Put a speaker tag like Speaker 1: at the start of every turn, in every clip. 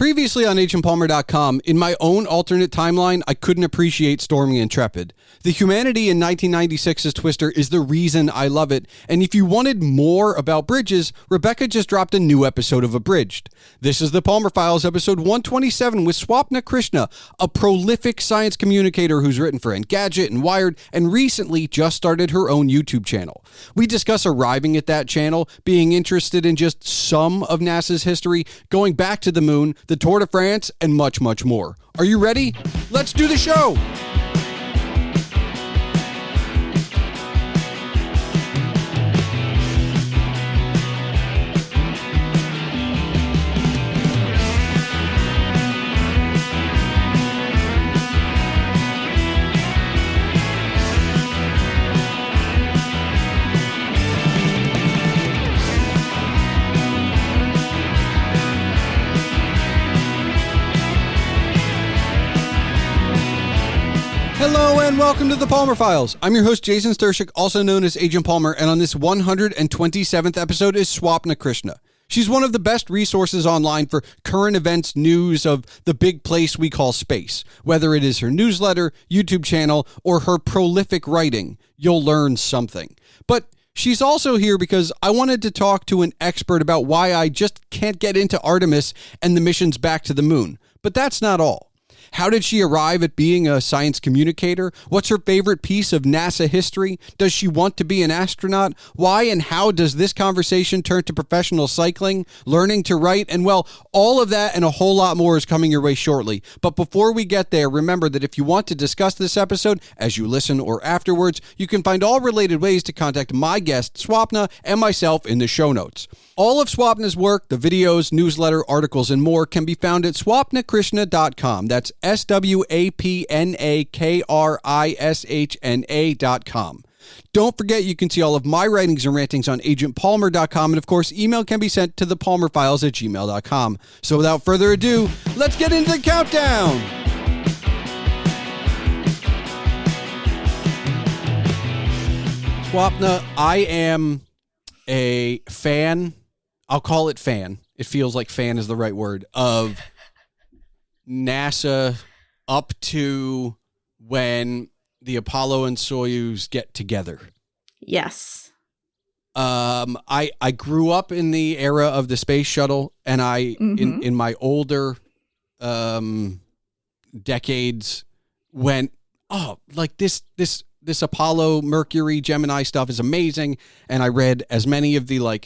Speaker 1: Previously on agentpalmer.com, in my own alternate timeline, I couldn't appreciate Storming Intrepid. The humanity in 1996's Twister is the reason I love it, and if you wanted more about bridges, Rebecca just dropped a new episode of Abridged. This is the Palmer Files, episode 127, with Swapna Krishna, a prolific science communicator who's written for Engadget and Wired, and recently just started her own YouTube channel. We discuss arriving at that channel, being interested in just some of NASA's history, going back to the moon, the Tour de France, and much, much more. Are you ready? Let's do the show! Hello and welcome to the Palmer Files. I'm your host, Jason Stershik, also known as Agent Palmer, and on this 127th episode is Swapna Krishna. She's one of the best resources online for current events news of the big place we call space. Whether it is her newsletter, YouTube channel, or her prolific writing, you'll learn something. But she's also here because I wanted to talk to an expert about why I just can't get into Artemis and the missions back to the moon. But that's not all. How did she arrive at being a science communicator? What's her favorite piece of NASA history? Does she want to be an astronaut? Why and how does this conversation turn to professional cycling, learning to write? And well, all of that and a whole lot more is coming your way shortly. But before we get there, remember that if you want to discuss this episode as you listen or afterwards, you can find all related ways to contact my guest, Swapna, and myself in the show notes. All of Swapna's work, the videos, newsletter, articles, and more can be found at swapnakrishna.com. That's SWAPNAKRISHNA.com. Don't forget you can see all of my writings and rantings on agentpalmer.com, and of course, email can be sent to thepalmerfiles@gmail.com. So without further ado, let's get into the countdown! Swapna, I am a fan. I'll call it fan. It feels like fan is the right word, of NASA up to when the Apollo and Soyuz get together.
Speaker 2: Yes.
Speaker 1: I grew up in the era of the space shuttle, and in my older decades went, oh, like this Apollo, Mercury, Gemini stuff is amazing. And I read as many of the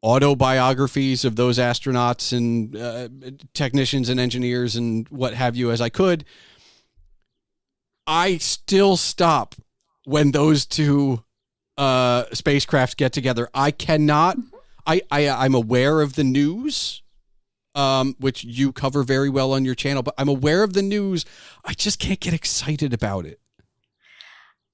Speaker 1: autobiographies of those astronauts and technicians and engineers and what have you as I could. I still stop when those two spacecrafts get together. I cannot. I'm aware of the news, which you cover very well on your channel, but I'm aware of the news. I just can't get excited about it.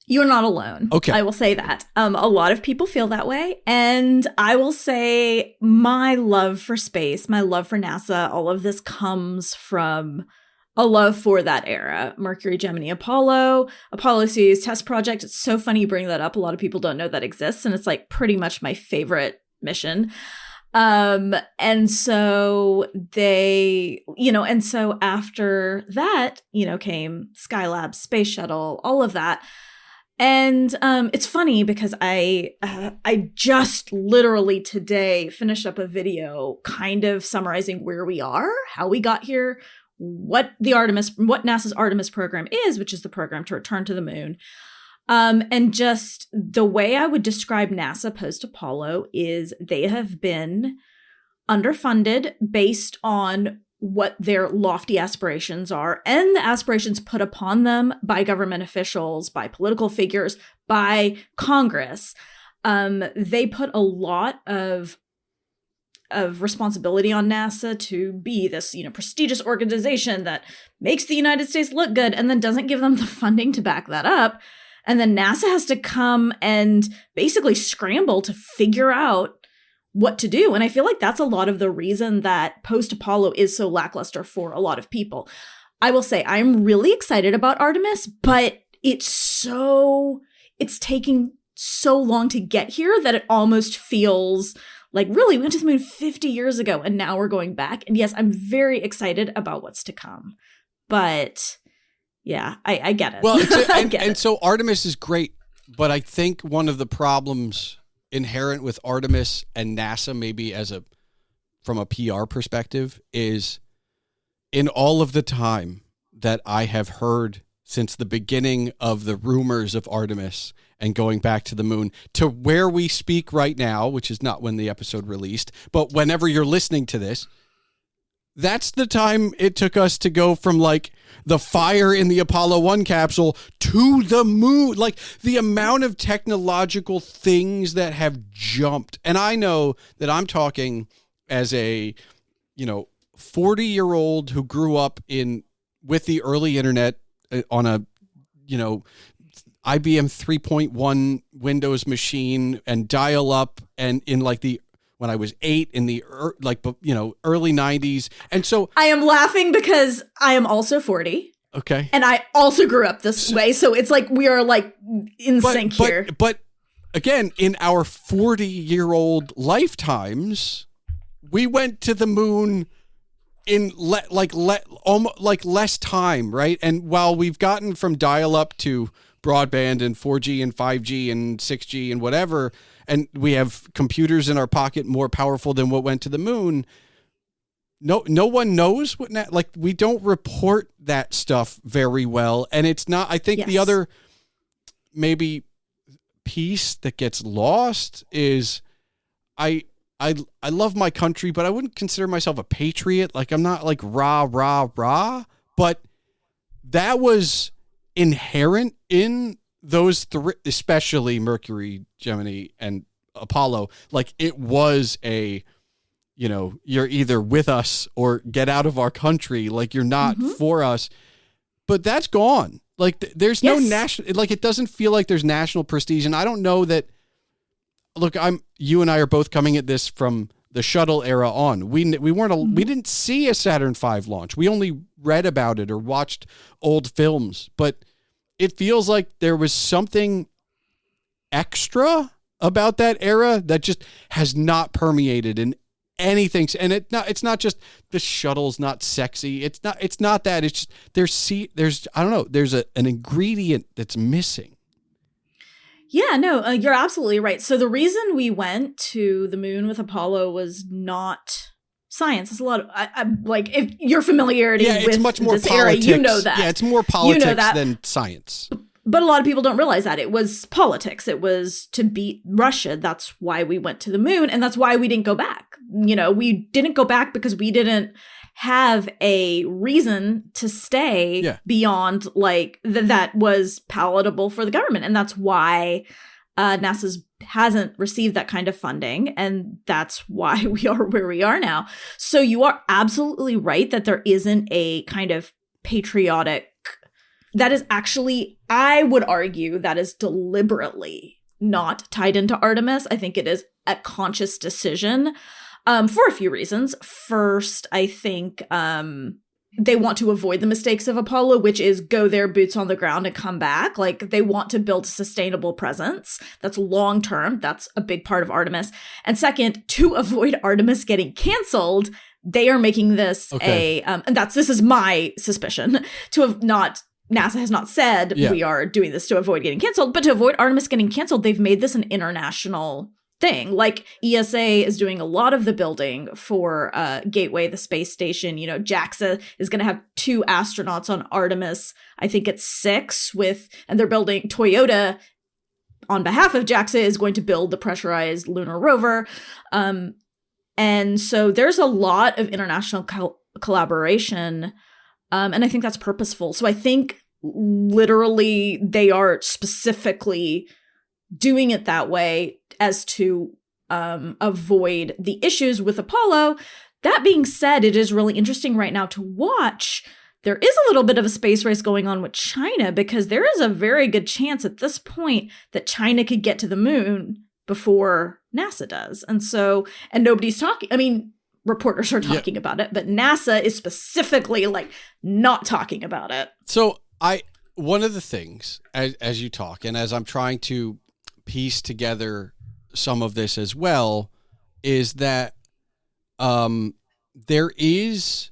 Speaker 2: You're not alone.
Speaker 1: Okay.
Speaker 2: I will say that. A lot of people feel that way. And I will say my love for space, my love for NASA, all of this comes from a love for that era. Mercury, Gemini, Apollo Soyuz test project. It's so funny you bring that up. A lot of people don't know that exists. And it's like pretty much my favorite mission. And so and so after that, came Skylab, Space Shuttle, all of that. And it's funny because I just literally today finished up a video kind of summarizing where we are, how we got here, what NASA's Artemis program is, which is the program to return to the moon. And just the way I would describe NASA post-Apollo is they have been underfunded based on what their lofty aspirations are and the aspirations put upon them by government officials, by political figures, by Congress. They put a lot of responsibility on NASA to be this, prestigious organization that makes the United States look good and then doesn't give them the funding to back that up. And then NASA has to come and basically scramble to figure out what to do. And I feel like that's a lot of the reason that post-Apollo is so lackluster for a lot of people. I will say I'm really excited about Artemis, but it's taking so long to get here that it almost feels Like, really, we went to the moon 50 years ago, and now we're going back. And yes, I'm very excited about what's to come. But yeah, I get it.
Speaker 1: Well,
Speaker 2: I get it.
Speaker 1: So Artemis is great, but I think one of the problems inherent with Artemis and NASA, maybe from a PR perspective, is in all of the time that I have heard since the beginning of the rumors of Artemis and going back to the moon to where we speak right now, which is not when the episode released, but whenever you're listening to this, that's the time it took us to go from like the fire in the Apollo 1 capsule to the moon. Like the amount of technological things that have jumped. And I know that I'm talking as a, 40-year-old who grew up with the early internet on a, IBM 3.1 Windows machine and dial up, and in like when I was 8 in the early 90s. And so
Speaker 2: I am laughing because I am also 40.
Speaker 1: Okay.
Speaker 2: And I also grew up this way. So it's like we are like in sync here.
Speaker 1: But again, in our 40-year-old lifetimes, we went to the moon in less time, right? And while we've gotten from dial-up to broadband and 4G and 5G and 6G and whatever, and we have computers in our pocket more powerful than what went to the moon, no one knows we don't report that stuff very well. And it's not, I think the other maybe piece that gets lost is I love my country, but I wouldn't consider myself a patriot. Like I'm not like rah, rah, rah, but that was inherent in those three, especially Mercury, Gemini, and Apollo. Like it was you're either with us or get out of our country. Like you're not for us, but that's gone. Like there's no national, like it doesn't feel like there's national prestige. And I don't know that, look, you and I are both coming at this from the shuttle era on. We didn't see a Saturn V launch. We only read about it or watched old films, but it feels like there was something extra about that era that just has not permeated in anything. And it's not just the shuttle's not sexy. It's not that. It's just there's I don't know. There's an ingredient that's missing.
Speaker 2: Yeah, no, you're absolutely right. So the reason we went to the moon with Apollo was not science. It's a lot of like if your familiarity with
Speaker 1: it's much more
Speaker 2: this
Speaker 1: politics.
Speaker 2: era, you know that.
Speaker 1: Yeah, it's more politics than science.
Speaker 2: But a lot of people don't realize that. It was politics. It was to beat Russia. That's why we went to the moon, and that's why we didn't go back. We didn't go back because we didn't have a reason to stay beyond like that was palatable for the government. And that's why NASA's hasn't received that kind of funding. And that's why we are where we are now. So you are absolutely right that there isn't a kind of patriotic, that is actually, I would argue that is deliberately not tied into Artemis. I think it is a conscious decision. For a few reasons. First, I think they want to avoid the mistakes of Apollo, which is go there, boots on the ground, and come back. Like they want to build a sustainable presence that's long term. That's a big part of Artemis. And second, to avoid Artemis getting canceled, they are making this this is my suspicion, to have not. NASA has not said we are doing this to avoid getting canceled, but to avoid Artemis getting canceled, they've made this an international thing. Like ESA is doing a lot of the building for Gateway, the space station. JAXA is going to have 2 astronauts on Artemis. I think it's 6 and they're building Toyota on behalf of JAXA is going to build the pressurized lunar rover. And so there's a lot of international collaboration. And I think that's purposeful. So I think literally they are specifically doing it that way as to avoid the issues with Apollo. That being said, it is really interesting right now to watch. There is a little bit of a space race going on with China because there is a very good chance at this point that China could get to the moon before NASA does. And nobody's talking. I mean, reporters are talking about it, but NASA is specifically like not talking about it.
Speaker 1: So one of the things as you talk and as I'm trying to piece together some of this as well, is that there is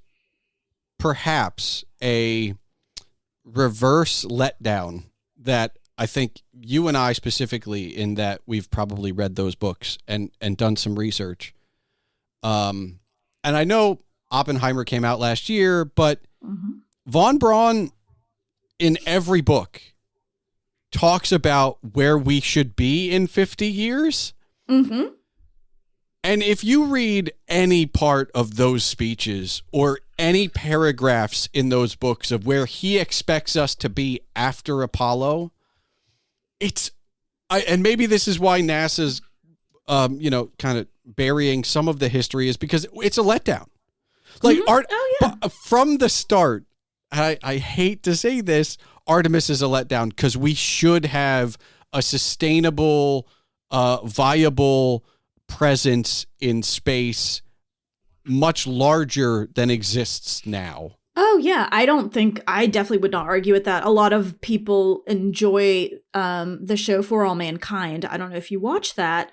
Speaker 1: perhaps a reverse letdown that I think you and I specifically, in that we've probably read those books and done some research. And I know Oppenheimer came out last year, but Von Braun in every book talks about where we should be in 50 years.
Speaker 2: Mm-hmm.
Speaker 1: And if you read any part of those speeches or any paragraphs in those books of where he expects us to be after Apollo, and maybe this is why NASA's, kind of burying some of the history, is because it's a letdown. Like from the start, I hate to say this, Artemis is a letdown because we should have a sustainable, viable presence in space much larger than exists now.
Speaker 2: Oh yeah, I definitely would not argue with that. A lot of people enjoy the show For All Mankind. I don't know if you watch that.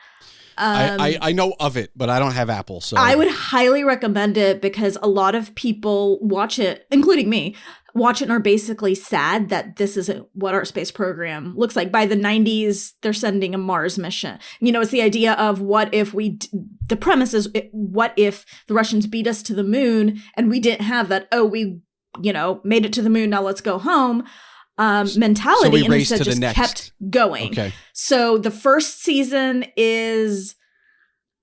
Speaker 1: I know of it, but I don't have Apple, so
Speaker 2: I would highly recommend it because a lot of people watch it, including me, watch it and are basically sad that this isn't what our space program looks like. By the 90s, they're sending a Mars mission. It's the idea of what if the premise is, what if the Russians beat us to the moon and we didn't have that, we made it to the moon, now let's go home mentality, and instead just kept going.
Speaker 1: Okay.
Speaker 2: So the first season is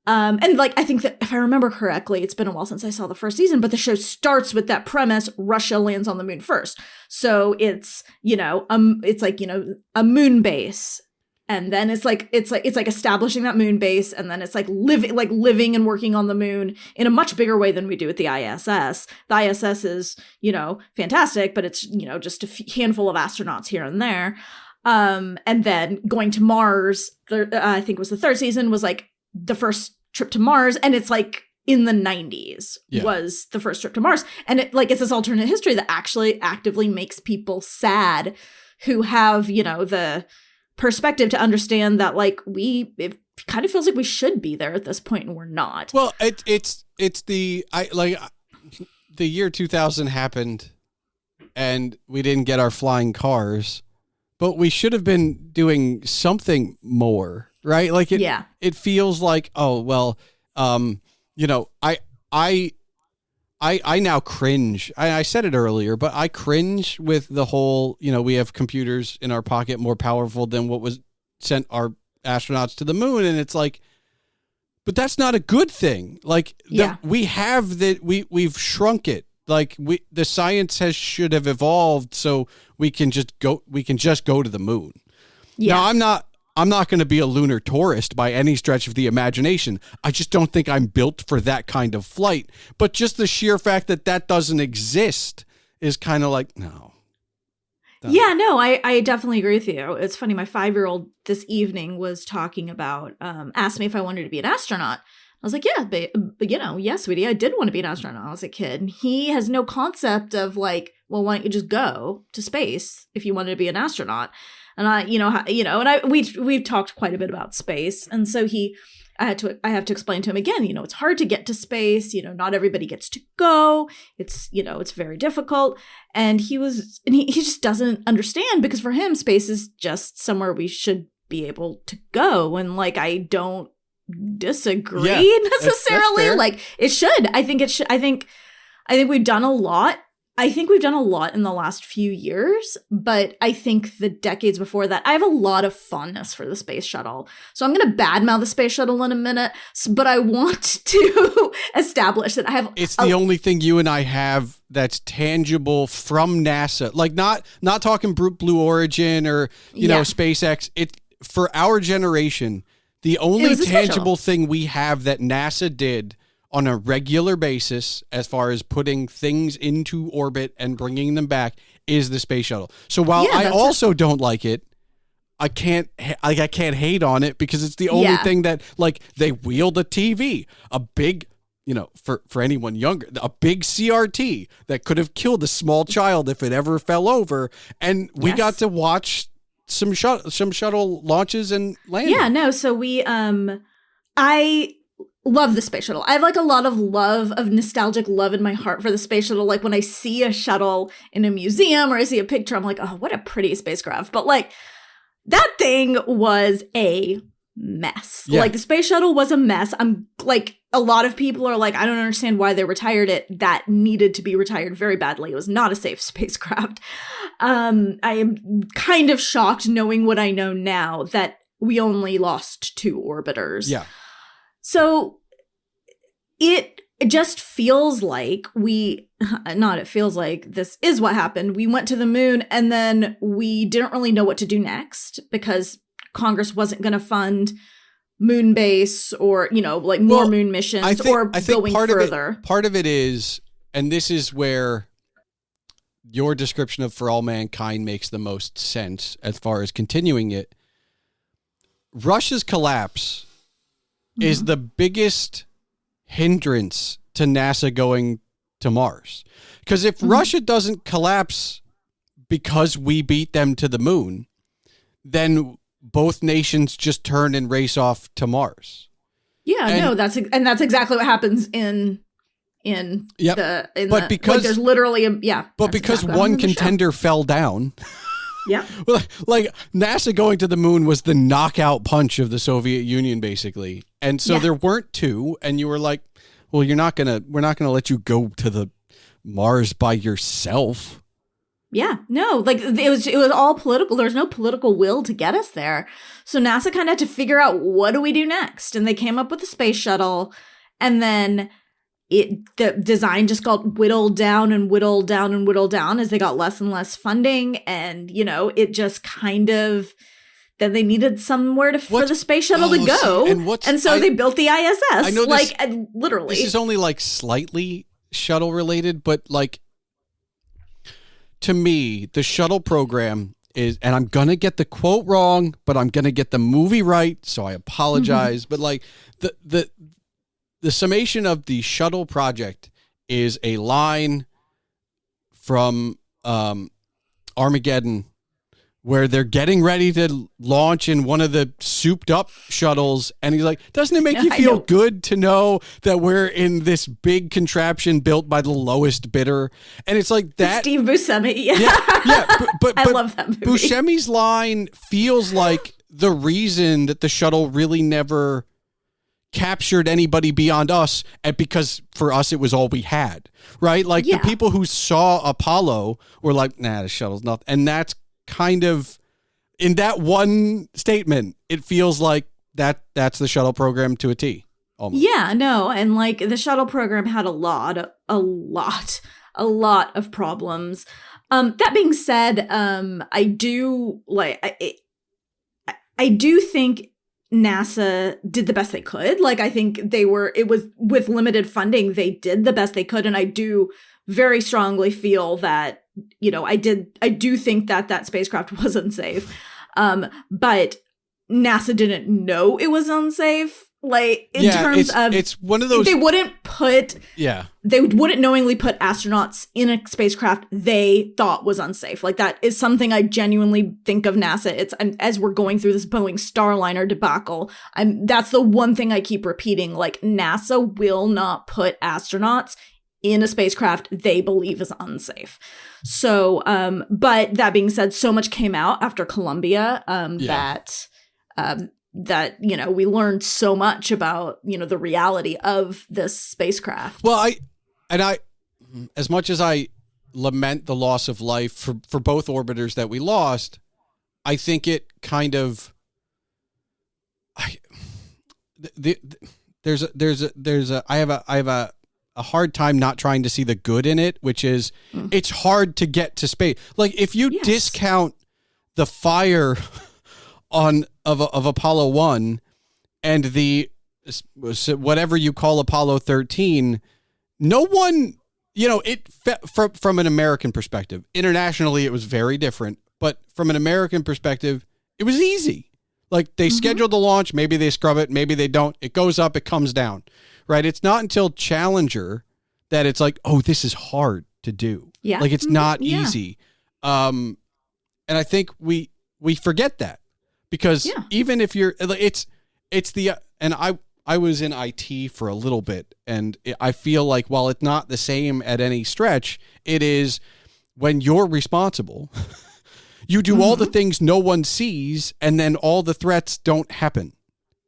Speaker 2: I think that if I remember correctly, it's been a while since I saw the first season, but the show starts with that premise: Russia lands on the moon first. So it's a moon base, and then it's like establishing that moon base, and then it's living and working on the moon in a much bigger way than we do with the ISS. The ISS is fantastic, but it's just a handful of astronauts here and there, and then going to Mars. I think it was the third season was like the first trip to Mars, and it's like in the 90s was the first trip to Mars, and it's this alternate history that actually actively makes people sad who have the perspective to understand that it kind of feels like we should be there at this point and we're not.
Speaker 1: Well, it's the year 2000 happened and we didn't get our flying cars, but we should have been doing something more. Right? It feels like, I now cringe. I said it earlier, but I cringe with the whole, we have computers in our pocket more powerful than what was sent our astronauts to the moon. And it's like, but that's not a good thing. We have that. We've shrunk it. The science should have evolved so we can just go to the moon. Yeah. Now I'm not going to be a lunar tourist by any stretch of the imagination. I just don't think I'm built for that kind of flight. But just the sheer fact that doesn't exist is kind of like, no.
Speaker 2: Yeah, no, I definitely agree with you. It's funny. My 5-year-old this evening was talking about, asked me if I wanted to be an astronaut. I was like, yeah, yes, sweetie, I did want to be an astronaut when I was a kid. And he has no concept of why don't you just go to space if you wanted to be an astronaut? And we've talked quite a bit about space. And so I have to explain to him again, it's hard to get to space. Not everybody gets to go. It's very difficult. And he just doesn't understand, because for him, space is just somewhere we should be able to go. And I don't disagree necessarily.
Speaker 1: That's
Speaker 2: It should. I think it should. I think we've done a lot. I think we've done a lot in the last few years, but I think the decades before that, I have a lot of fondness for the space shuttle. So I'm going to badmouth the space shuttle in a minute, but I want to establish that I have...
Speaker 1: It's the only thing you and I have that's tangible from NASA. Not talking Blue Origin or, SpaceX. For our generation, the only tangible thing we have that NASA did on a regular basis, as far as putting things into orbit and bringing them back, is the space shuttle. So while I also don't like it, I can't hate on it because it's the only thing that they wheeled a TV, a big, for anyone younger, a big CRT that could have killed a small child if it ever fell over, and we got to watch some shuttle launches and landing.
Speaker 2: Yeah, no. So we love the space shuttle. I have like a lot of nostalgic love in my heart for the space shuttle. Like when I see a shuttle in a museum or I see a picture, I'm like, oh, what a pretty spacecraft. But like that thing was a mess.
Speaker 1: Yeah.
Speaker 2: Like the space shuttle was a mess. I'm like, a lot of people are like, I don't understand why they retired it. That needed to be retired very badly. It was not a safe spacecraft. I am kind of shocked knowing what I know now that we only lost 2 orbiters.
Speaker 1: Yeah.
Speaker 2: So it just feels like it feels like this is what happened. We went to the moon and then we didn't really know what to do next because Congress wasn't going to fund moon base or, like more moon missions I think going further.
Speaker 1: Part of it is, and this is where your description of For All Mankind makes the most sense as far as continuing it. Russia's collapse is the biggest hindrance to NASA going to Mars. Because if Russia doesn't collapse because we beat them to the moon, then both nations just turn and race off to Mars.
Speaker 2: Yeah, that's exactly what happens in because there's literally
Speaker 1: because one contender fell down.
Speaker 2: Yeah.
Speaker 1: Like NASA going to the moon was the knockout punch of the Soviet Union, basically. And so there weren't 2, and you were like, well, we're not gonna let you go to the Mars by yourself.
Speaker 2: Yeah, no, like it was all political. There was no political will to get us there. So NASA kind of had to figure out, what do we do next? And they came up with the space shuttle, and then the design just got whittled down and whittled down and whittled down as they got less and less funding. And, it just kind of, then they needed somewhere for the space shuttle to go. And so they built the ISS.
Speaker 1: I know
Speaker 2: literally.
Speaker 1: This is only like slightly shuttle related, but like, to me, the shuttle program is, and I'm going to get the quote wrong, but I'm going to get the movie right. So I apologize. But like the summation of the shuttle project is a line from Armageddon where they're getting ready to launch in one of the souped up shuttles. And he's like, doesn't it make you feel good to know that we're in this big contraption built by the lowest bidder? And it's like that.
Speaker 2: Steve Buscemi.
Speaker 1: Yeah. But
Speaker 2: I love that movie.
Speaker 1: Buscemi's line feels like the reason that the shuttle really never captured anybody beyond us, and because for us it was all we had, right? Like the people who saw Apollo were like, nah, the shuttle's nothing. And that's kind of, in that one statement, it feels like that's the shuttle program to a T. Almost.
Speaker 2: Yeah, no, and like the shuttle program had a lot of problems. That being said, I do think NASA did the best they could. Like, I think it was with limited funding, they did the best they could. And I do very strongly feel that, I do think that spacecraft was unsafe. But NASA didn't know it was unsafe. Like, in terms of,
Speaker 1: it's one of those,
Speaker 2: they wouldn't knowingly put astronauts in a spacecraft they thought was unsafe. Like, that is something I genuinely think of NASA. As we're going through this Boeing Starliner debacle, that's the one thing I keep repeating. Like, NASA will not put astronauts in a spacecraft they believe is unsafe. So, but that being said, so much came out after Columbia, that, we learned so much about, the reality of this spacecraft.
Speaker 1: Well, I, as much as I lament the loss of life for both orbiters that we lost, I think it kind of, I have a hard time not trying to see the good in it, which is it's hard to get to space. Like, if you discount the fire of Apollo 1 and the whatever you call Apollo 13, no one, from an American perspective, internationally it was very different, but from an American perspective, it was easy. Like, they scheduled the launch, maybe they scrub it, maybe they don't. It goes up, it comes down, right? It's not until Challenger that it's like, oh, this is hard to do.
Speaker 2: Yeah.
Speaker 1: Like, it's not easy. And I think we forget that. Because even if you're, it's the, and I was in IT for a little bit, and I feel like while it's not the same at any stretch, it is when you're responsible. You do all the things no one sees, and then all the threats don't happen.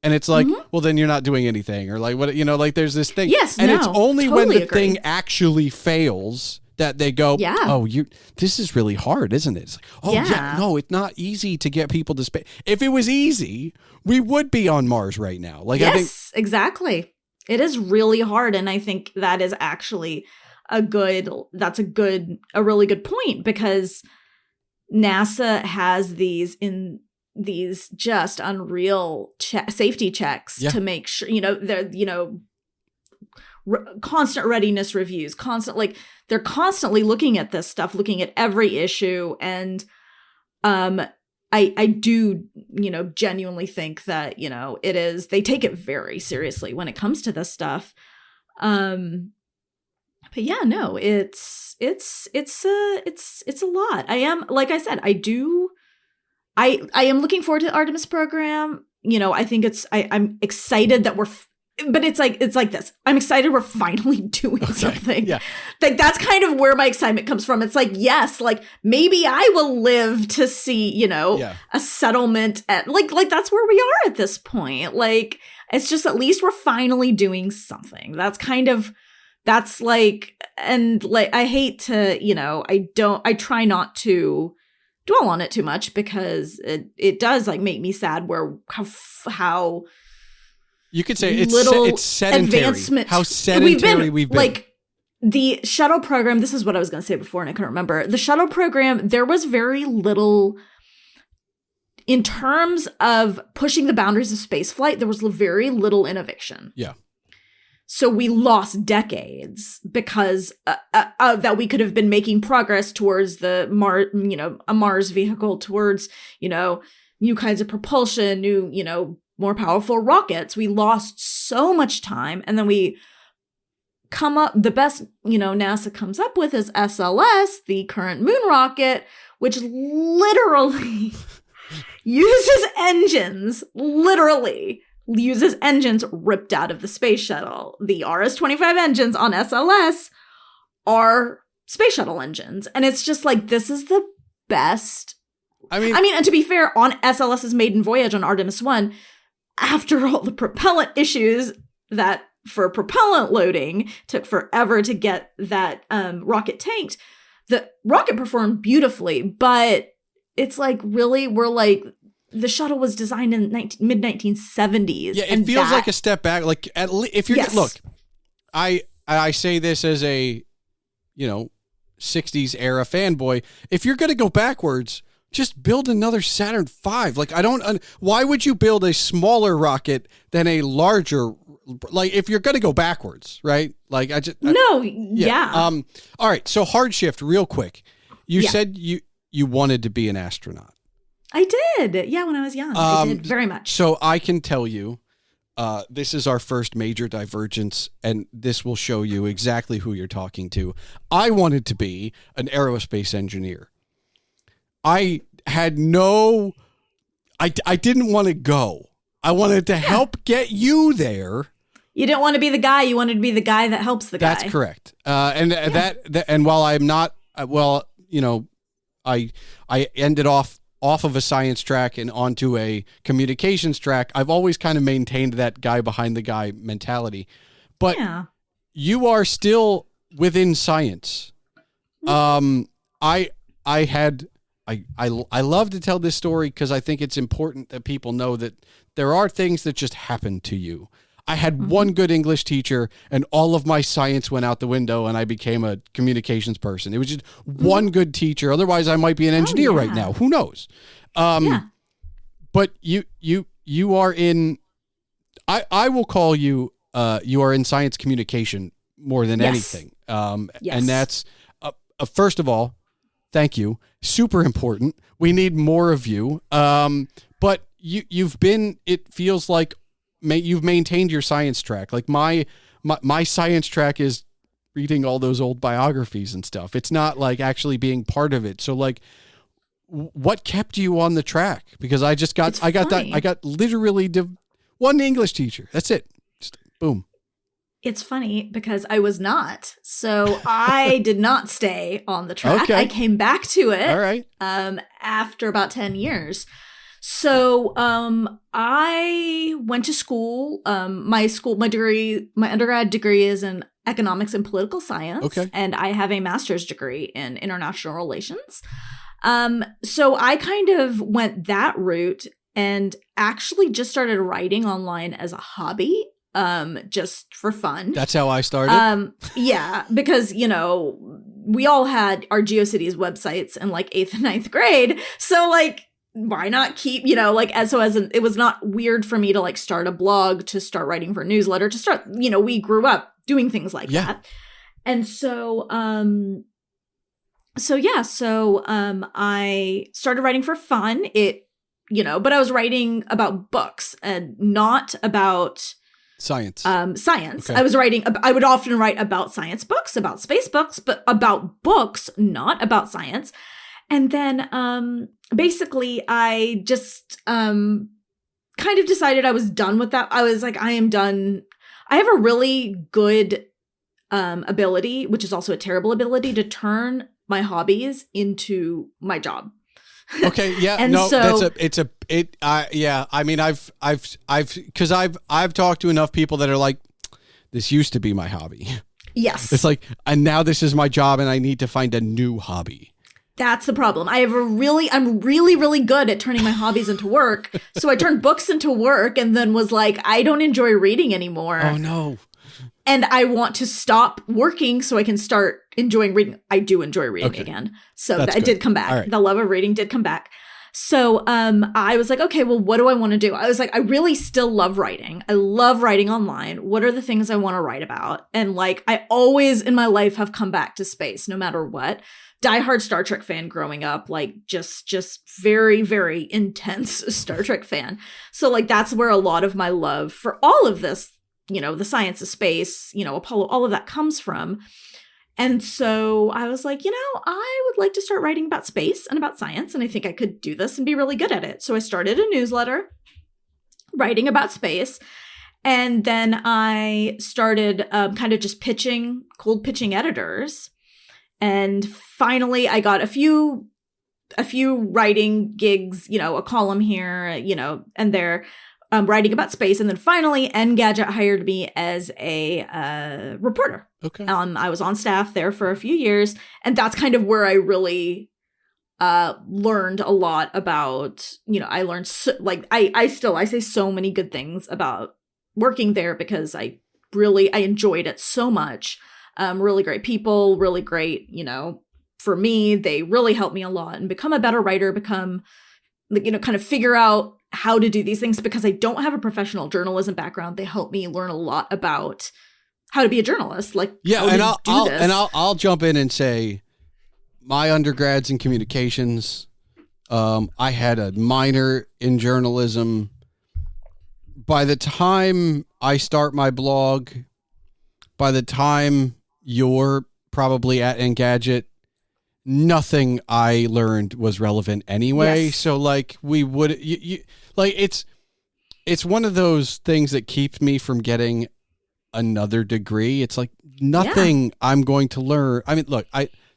Speaker 1: And it's like, well, then you're not doing anything, or like, what, you know, like there's this thing.
Speaker 2: Yes,
Speaker 1: and
Speaker 2: no,
Speaker 1: it's only
Speaker 2: totally
Speaker 1: when the
Speaker 2: agree.
Speaker 1: thing actually fails that they go, oh, this is really hard, isn't it? It's like, oh, yeah, no, it's not easy to get people to space. If it was easy, we would be on Mars right now. Like,
Speaker 2: yes,
Speaker 1: I think
Speaker 2: exactly. It is really hard. And I think that is actually a really good point, because NASA has these just unreal safety checks to make sure, they're, constant readiness reviews, they're constantly looking at this stuff, looking at every issue. And I do, genuinely think that, they take it very seriously when it comes to this stuff. But yeah, no, it's a lot. I am, like I said, I am looking forward to the Artemis program. I think I'm excited that but it's like this. I'm excited we're finally doing something. Yeah. Like, that's kind of where my excitement comes from. It's like, yes, like maybe I will live to see, a settlement at like that's where we are at this point. Like, it's just, at least we're finally doing something. That's like, and like, I hate to, I try not to dwell on it too much, because it does like make me sad where how
Speaker 1: you could say it's sedentary.
Speaker 2: Advancement.
Speaker 1: How sedentary we've been.
Speaker 2: Like, the shuttle program, this is what I was going to say before and I couldn't remember. The shuttle program, there was very little, in terms of pushing the boundaries of spaceflight, there was very little innovation.
Speaker 1: Yeah.
Speaker 2: So we lost decades because that we could have been making progress towards a Mars vehicle, towards, new kinds of propulsion, new, more powerful rockets. We lost so much time. And then we the best, NASA comes up with is SLS, the current moon rocket, which literally uses engines ripped out of the space shuttle. The RS-25 engines on SLS are space shuttle engines. And it's just like, this is the best. I mean, and to be fair, on SLS's maiden voyage on Artemis 1, after all the propellant issues that for propellant loading took forever to get that rocket tanked, the rocket performed beautifully. But it's like, really, we're like, the shuttle was designed in mid-1970s.
Speaker 1: Yeah, it feels like a step back. Like, if you're look, I say this as a 60s era fanboy. If you're going to go backwards, just build another Saturn V. Like, why would you build a smaller rocket than a larger? Like, if you're going to go backwards, right? Like,
Speaker 2: yeah.
Speaker 1: All right. So hard shift, real quick. You said you wanted to be an astronaut.
Speaker 2: I did. Yeah, when I was young. I did very much.
Speaker 1: So I can tell you, this is our first major divergence, and this will show you exactly who you're talking to. I wanted to be an aerospace engineer. I didn't want to go. I wanted to help get you there.
Speaker 2: You didn't want to be the guy. You wanted to be the guy that helps the guy.
Speaker 1: That's correct. And while I'm not, I ended off of a science track and onto a communications track. I've always kind of maintained that guy behind the guy mentality, but you are still within science. I love to tell this story because I think it's important that people know that there are things that just happen to you. I had one good English teacher and all of my science went out the window and I became a communications person. It was just one good teacher. Otherwise I might be an engineer right now. Who knows? But you are in, I will call you, you are in science communication more than anything. And that's, first of all, thank you. Super important. We need more of you. But you've been, it feels like you've maintained your science track. Like my science track is reading all those old biographies and stuff. It's not like actually being part of it. So like, what kept you on the track? Because I got literally one English teacher. That's it. Boom.
Speaker 2: It's funny because I was not. So I did not stay on the track.
Speaker 1: Okay.
Speaker 2: I came back to it.
Speaker 1: All right.
Speaker 2: After about 10 years. So I went to school. My undergrad degree is in economics and political science.
Speaker 1: Okay.
Speaker 2: And I have a master's degree in international relations. So I kind of went that route and actually just started writing online as a hobby. Just for fun.
Speaker 1: That's how I started.
Speaker 2: Yeah, because, we all had our GeoCities websites in like 8th and 9th grade. So like, why not keep, it was not weird for me to like start a blog, to start writing for a newsletter, to start, we grew up doing things like that. And so, I started writing for fun. But I was writing about books and not about
Speaker 1: science.
Speaker 2: Science.
Speaker 1: Okay.
Speaker 2: I would often write about science books, about space books, but about books, not about science. And then basically I just kind of decided I was done with that. I was like, I am done. I have a really good ability, which is also a terrible ability, to turn my hobbies into my job.
Speaker 1: Okay. Yeah.
Speaker 2: And
Speaker 1: no,
Speaker 2: so,
Speaker 1: I mean, I've talked to enough people that are like, this used to be my hobby.
Speaker 2: Yes.
Speaker 1: It's like, and now this is my job and I need to find a new hobby.
Speaker 2: That's the problem. I'm really, really good at turning my hobbies into work. So I turned books into work and then was like, I don't enjoy reading anymore.
Speaker 1: Oh no.
Speaker 2: And I want to stop working so I can start enjoying reading. I do enjoy reading again. So that did come back. Right. The love of reading did come back. So I was like, okay, well, what do I want to do? I was like, I really still love writing. I love writing online. What are the things I want to write about? And like, I always in my life have come back to space, no matter what. Diehard Star Trek fan growing up, like just very, very intense Star Trek fan. So like, that's where a lot of my love for all of this, the science of space, Apollo, all of that comes from. And so I was like, I would like to start writing about space and about science. And I think I could do this and be really good at it. So I started a newsletter writing about space. And then I started kind of just cold pitching editors. And finally I got a few writing gigs, a column here, and there. Writing about space. And then finally, Engadget hired me as a reporter.
Speaker 1: Okay.
Speaker 2: I was on staff there for a few years. And that's kind of where I really learned a lot about, I learned, I say so many good things about working there because I enjoyed it so much. Really great people, really great, for me, they really helped me a lot and become a better writer, kind of figure out how to do these things because I don't have a professional journalism background. They helped me learn a lot about how to be a journalist.
Speaker 1: I'll jump in and say my undergrad's in communications. I had a minor in journalism. By the time I start my blog, by the time you're probably at Engadget, nothing I learned was relevant anyway. Yes. So like we would, it's one of those things that keeps me from getting another degree. It's like nothing I'm going to learn. I mean, look,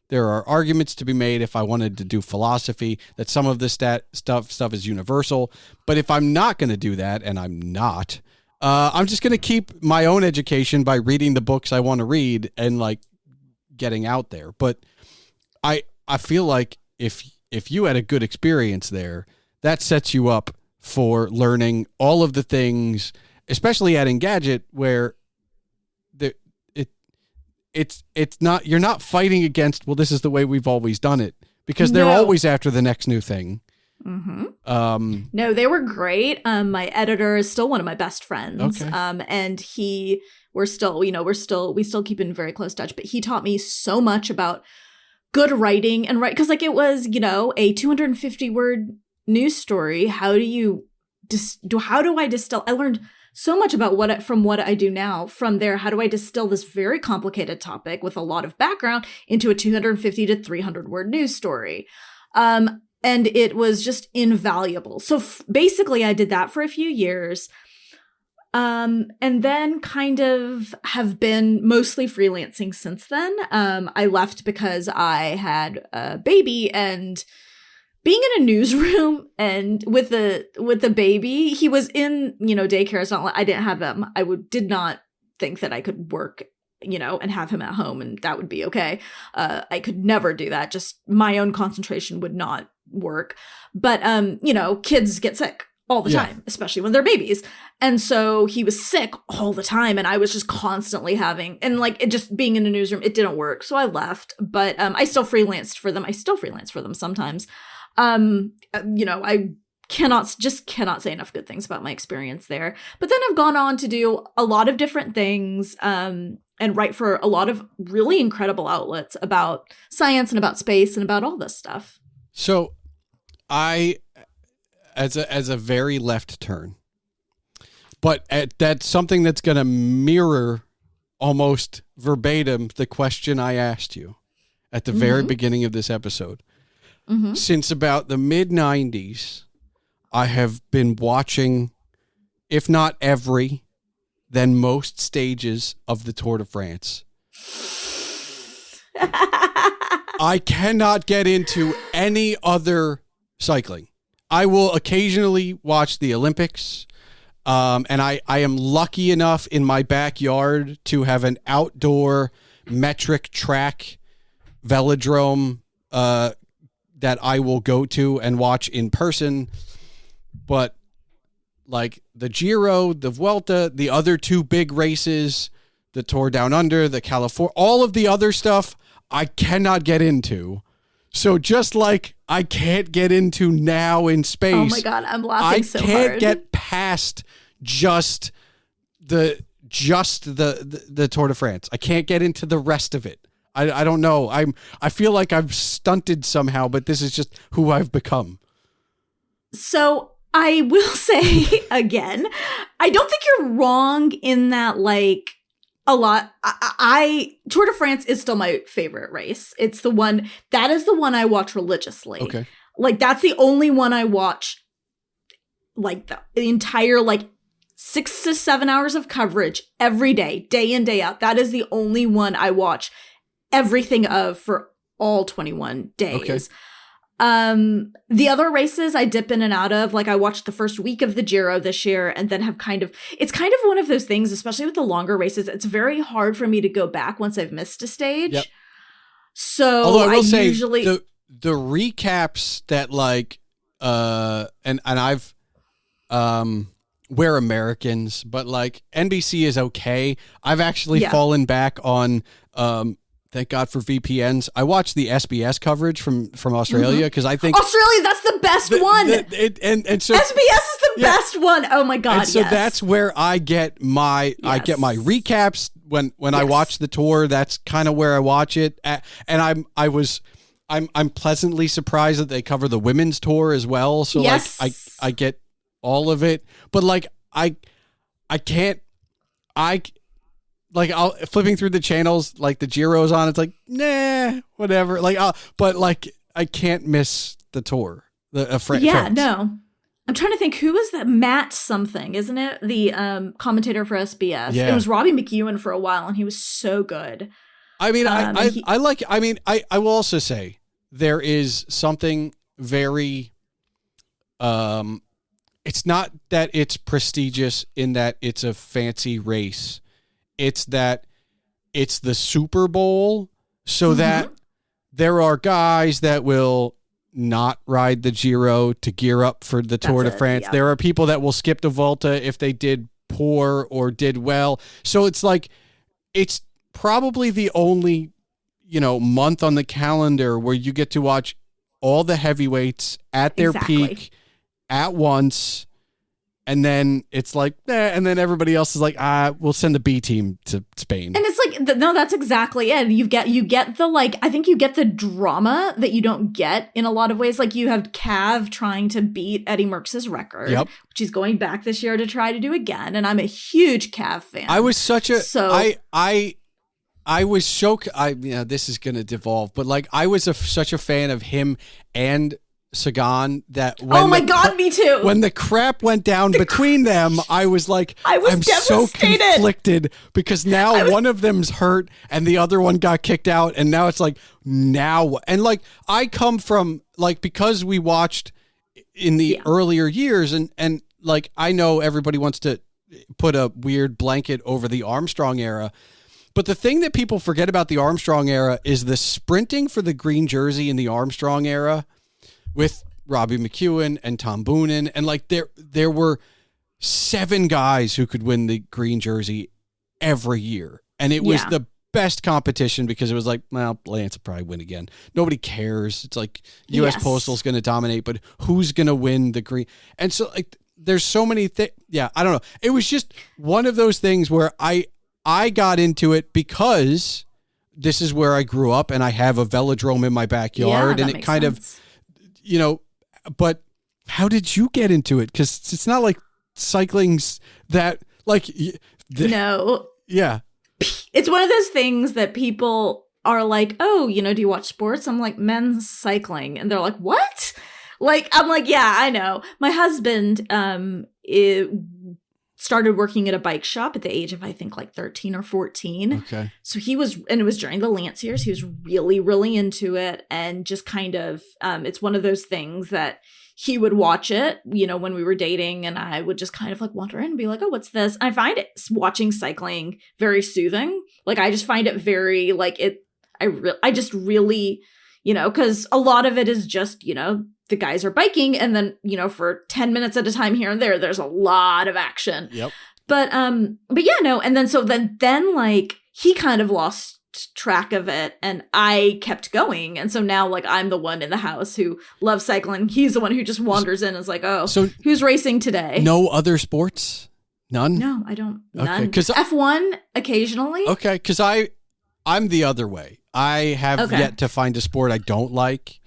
Speaker 1: there are arguments to be made if I wanted to do philosophy that some of this stuff is universal. But if I'm not going to do that, and I'm not, I'm just going to keep my own education by reading the books I want to read and like getting out there. But I feel like if you had a good experience there, that sets you up for learning all of the things, especially at Engadget, where it's not, you're not fighting against, well, this is the way we've always done it, because they're always after the next new thing.
Speaker 2: Mm-hmm. No, they were great. My editor is still one of my best friends.
Speaker 1: Okay.
Speaker 2: And we still keep in very close touch, but he taught me so much about good writing and because like it was, a 250 word news story. How do I distill? I learned so much about what I do now from there. How do I distill this very complicated topic with a lot of background into a 250 to 300 word news story? And it was just invaluable. So basically I did that for a few years. And then kind of have been mostly freelancing since then. I left because I had a baby, and being in a newsroom and with the baby, he was in, daycare. It's not like I didn't have him. Did not think that I could work, and have him at home and that would be okay. I could never do that. Just my own concentration would not work. But, kids get sick all the time, especially when they're babies. And so he was sick all the time. And I was just constantly and it just being in a newsroom, it didn't work. So I left, but I still freelanced for them. I still freelance for them sometimes. I cannot say enough good things about my experience there. But then I've gone on to do a lot of different things and write for a lot of really incredible outlets about science and about space and about all this stuff.
Speaker 1: So as a very left turn, but that's something that's going to mirror almost verbatim the question I asked you at the very beginning of this episode. Mm-hmm. Since about the mid-90s, I have been watching, if not every, then most stages of the Tour de France. I cannot get into any other cycling. I will occasionally watch the Olympics, and I am lucky enough in my backyard to have an outdoor metric track velodrome that I will go to and watch in person. But like the Giro, the Vuelta, the other two big races, the Tour Down Under, the California, all of the other stuff, I cannot get into. So just like I can't get into now in space. Oh
Speaker 2: my God, I'm laughing so hard.
Speaker 1: I can't get past just the Tour de France. I can't get into the rest of it. I don't know. I feel like I'm stunted somehow, but this is just who I've become.
Speaker 2: So I will say again, I don't think you're wrong in that, like, a lot. Tour de France is still my favorite race. It's the one that is the one I watch religiously.
Speaker 1: Okay.
Speaker 2: Like, that's the only one I watch, like, the entire, like, 6 to 7 hours of coverage every day in, day out. That is the only one I watch everything of for all 21 days.
Speaker 1: Okay.
Speaker 2: The other races I dip in and out of, like I watched the first week of the Giro this year and then have it's kind of one of those things, especially with the longer races, it's very hard for me to go back once I've missed a stage. Yep. So
Speaker 1: although I will say
Speaker 2: usually
Speaker 1: the recaps that like, and I've, we're Americans, but like NBC is okay. I've actually fallen back on, thank God for VPNs. I watch the SBS coverage from Australia because I think
Speaker 2: Australia, that's the best one.
Speaker 1: And so
Speaker 2: SBS is the best one. Oh my God!
Speaker 1: And so that's where I get my recaps when I watch the tour. That's kind of where I watch it. And I'm pleasantly surprised that they cover the women's tour as well. So like I get all of it, but like I can't. Like I'll flipping through the channels, like the Giro's on. It's like, nah, whatever. Like, but like I can't miss the tour. France.
Speaker 2: No. I'm trying to think, who was that? Matt something, isn't it? The commentator for SBS. Yeah. It was Robbie McEwen for a while, and he was so good.
Speaker 1: I mean, I will also say there is something very. It's not that it's prestigious in that it's a fancy race. It's that it's the Super Bowl, so that there are guys that will not ride the Giro to gear up for the Tour de France. Yeah. There are people that will skip the Volta if they did poor or did well. So it's like, it's probably the only, month on the calendar where you get to watch all the heavyweights at their peak at once. And then it's like, and then everybody else is like, we'll send the B team to Spain. And
Speaker 2: it's like, no, that's exactly it. You get the, like, I think you get the drama that you don't get in a lot of ways. Like, you have Cav trying to beat Eddie Merckx's record, which he's going back this year to try to do again. And I'm a huge Cav fan.
Speaker 1: I was such a, I was so, this is going to devolve, but like, I was such a fan of him and Sagan that when
Speaker 2: oh my God, me too.
Speaker 1: When the crap went down between them, I was like, I'm so conflicted because now one of them's hurt and the other one got kicked out. And now it's like, now. And like, I come from like, because we watched in the earlier years and like, I know everybody wants to put a weird blanket over the Armstrong era. But the thing that people forget about the Armstrong era is the sprinting for the green jersey in the Armstrong era with Robbie McEwen and Tom Boonen. And like there were 7 guys who could win the green jersey every year. And it was the best competition because it was like, well, Lance will probably win again. Nobody cares. It's like U.S. Postal's going to dominate, but who's going to win the green? And so like there's so many things. Yeah, I don't know. It was just one of those things where I got into it because this is where I grew up and I have a velodrome in my backyard and it kind of, you know, but how did you get into it? Because it's not like cycling's that like,
Speaker 2: no.
Speaker 1: Yeah.
Speaker 2: It's one of those things that people are like, oh, you know, do you watch sports? I'm like, men's cycling. And they're like, what? Like, I'm like, yeah, I know. My husband, started working at a bike shop at the age of, I think, like 13 or 14.
Speaker 1: Okay.
Speaker 2: So he was, and it was during the Lance years, he was really, really into it. And just kind of, it's one of those things that he would watch it, you know, when we were dating, and I would just kind of like wander in and be like, oh, what's this? I find it watching cycling very soothing. Like, I just find it very like I just really, you know, because a lot of it is just, you know, the guys are biking and then, you know, for 10 minutes at a time here and there's a lot of action.
Speaker 1: Yep.
Speaker 2: But yeah, no. And then, so then like he kind of lost track of it and I kept going. And so now like I'm the one in the house who loves cycling. He's the one who just wanders in and is like, oh, so who's racing today?
Speaker 1: No other sports? None?
Speaker 2: No, I don't. None.
Speaker 1: Okay,
Speaker 2: F1 occasionally.
Speaker 1: Okay. Because I'm the other way. I have yet to find a sport I don't like.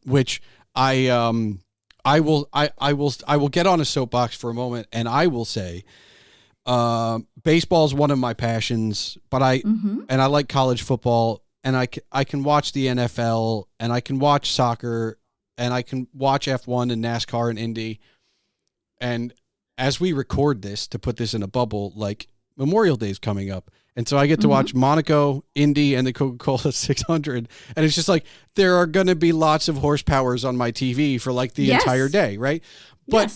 Speaker 1: Which I will get on a soapbox for a moment and I will say, baseball is one of my passions, but I like college football and I can watch the NFL and I can watch soccer and I can watch F1 and NASCAR and Indy. And as we record this, to put this in a bubble, like Memorial Day is coming up. And so I get to watch Monaco, Indy, and the Coca-Cola 600. And it's just like, there are going to be lots of horsepowers on my TV for like the entire day, right? But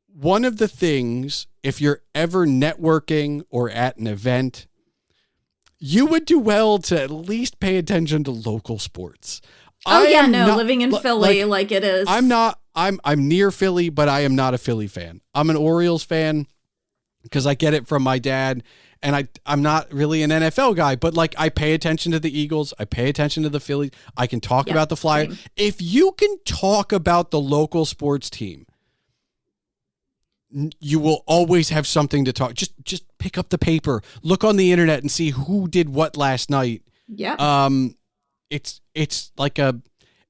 Speaker 1: one of the things, if you're ever networking or at an event, you would do well to at least pay attention to local sports.
Speaker 2: Living in Philly, like it is.
Speaker 1: I'm near Philly, but I am not a Philly fan. I'm an Orioles fan because I get it from my dad. And I'm not really an NFL guy, but like I pay attention to the Eagles. I pay attention to the Phillies. I can talk about the Flyers. Same. If you can talk about the local sports team, you will always have something to talk. Just pick up the paper, look on the internet and see who did what last night.
Speaker 2: Yeah.
Speaker 1: It's like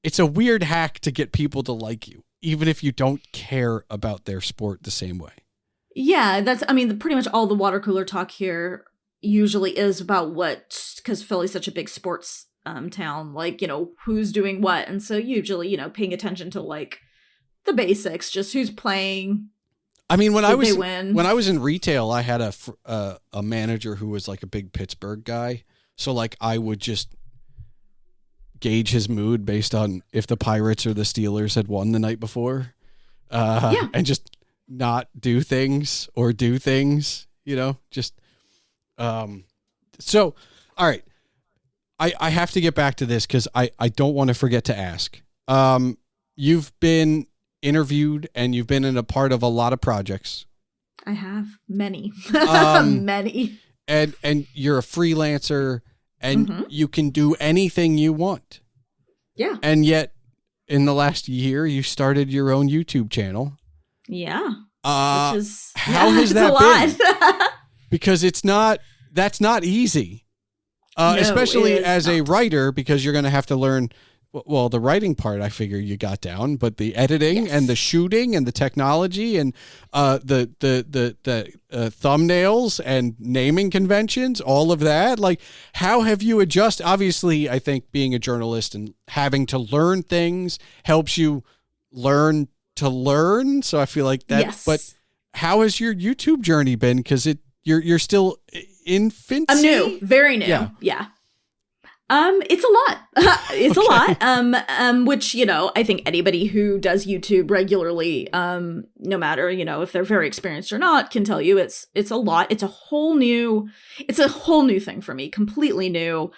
Speaker 1: it's a weird hack to get people to like you, even if you don't care about their sport the same way.
Speaker 2: Yeah, pretty much all the water cooler talk here usually is about because Philly's such a big sports town, like, you know, who's doing what. And so usually, you know, paying attention to like the basics, just who's playing. I mean, when I was in retail, I had a manager who was like a big Pittsburgh guy. So like I would just gauge his mood based on if the Pirates or the Steelers had won the night before. And just not do things or do things, you know, just, so, all right. I have to get back to this because I don't want to forget to ask. You've been interviewed and you've been in a part of a lot of projects. I have many, many.
Speaker 1: And you're a freelancer and you can do anything you want.
Speaker 2: Yeah.
Speaker 1: And yet in the last year, you started your own YouTube channel.
Speaker 2: Yeah.
Speaker 1: Which is, how has that been? Because that's not easy. No, especially as a writer, because you're going to have to learn Well, the writing part, I figure you got down, but the editing and the shooting and the technology and the thumbnails and naming conventions, all of that, like, how have you adjusted? Obviously, I think being a journalist and having to learn things helps you learn to learn. So I feel like that.
Speaker 2: Yes.
Speaker 1: But how has your YouTube journey been? Because you're still infancy.
Speaker 2: I'm new, very new. Yeah. It's a lot. It's a lot. Which, you know, I think anybody who does YouTube regularly, no matter, you know, if they're very experienced or not, can tell you it's a lot. It's a whole new thing for me, completely new.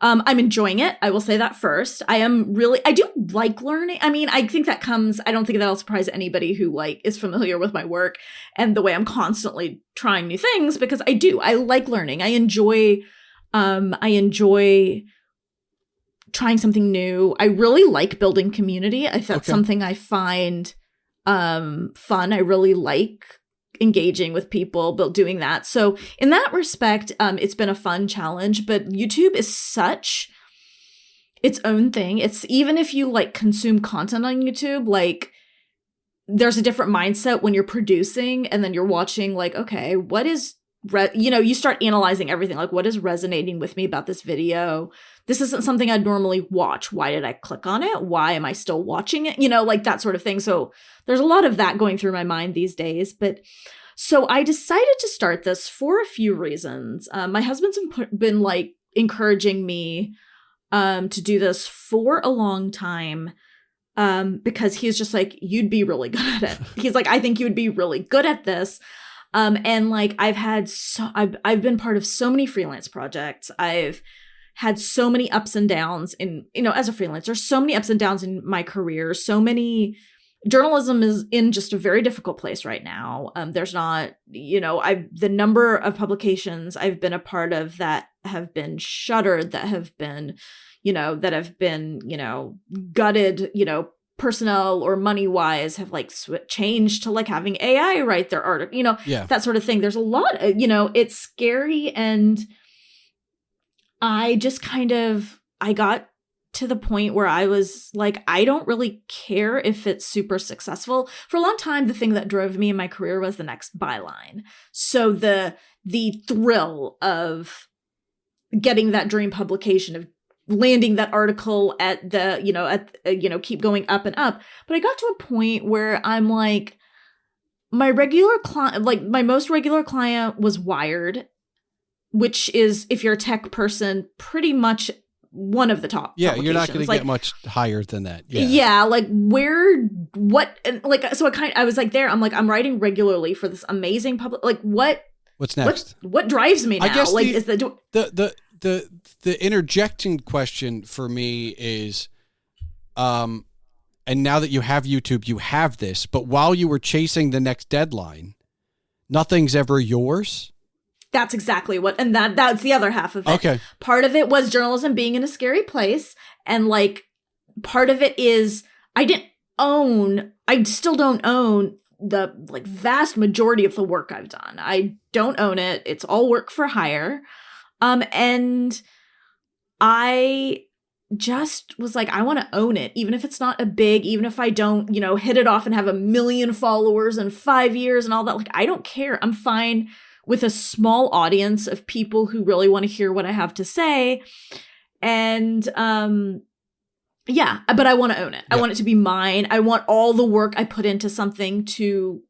Speaker 2: I'm enjoying it. I will say that first. I do like learning. I mean, I think I don't think that'll surprise anybody who like is familiar with my work and the way I'm constantly trying new things, because I like learning. I enjoy trying something new. I really like building community. That's something I find fun. I really like engaging with people, but doing that. So in that respect, it's been a fun challenge, but YouTube is such its own thing. It's, even if you like consume content on YouTube, like there's a different mindset when you're producing and then you're watching, like, okay, what is you start analyzing everything. Like, what is resonating with me about this video? This isn't something I'd normally watch. Why did I click on it? Why am I still watching it? You know, like that sort of thing. So there's a lot of that going through my mind these days. But so I decided to start this for a few reasons. My husband's been like encouraging me to do this for a long time. Because he's just like, you'd be really good at it. He's like, I think you would be really good at this. And like, I've been part of so many freelance projects. I've had so many ups and downs in, you know, as a freelancer, so many ups and downs in my career. Journalism is in just a very difficult place right now. There's not, you know, the number of publications I've been a part of that have been shuttered, that have been, gutted, you know, personnel or money wise have like changed to like having AI write their article, you know, that sort of thing. There's a lot, it's scary. And I just I got to the point where I was like, I don't really care if it's super successful. For a long time, the thing that drove me in my career was the next byline. So the thrill of getting that dream publication, of landing that article at keep going up and up. But I got to a point where I'm like, my regular client, like my most regular client was Wired, which is, if you're a tech person, pretty much one of the top.
Speaker 1: Yeah, you're not going to get much higher than that.
Speaker 2: Yeah, like I was like there. I'm like, I'm writing regularly for this amazing public. Like, what's next? What drives me now? I guess is
Speaker 1: the interjecting question for me is, and now that you have YouTube, you have this, but while you were chasing the next deadline, nothing's ever yours.
Speaker 2: That's exactly that's the other half of it.
Speaker 1: Okay.
Speaker 2: Part of it was journalism being in a scary place. And like, part of it is I still don't own the like vast majority of the work I've done. I don't own it. It's all work for hire. And I just was like, I want to own it, even if it's not even if I don't, hit it off and have 1 million followers in 5 years and all that. Like, I don't care. I'm fine with a small audience of people who really want to hear what I have to say. And, but I want to own it. I want it to be mine. I want all the work I put into something to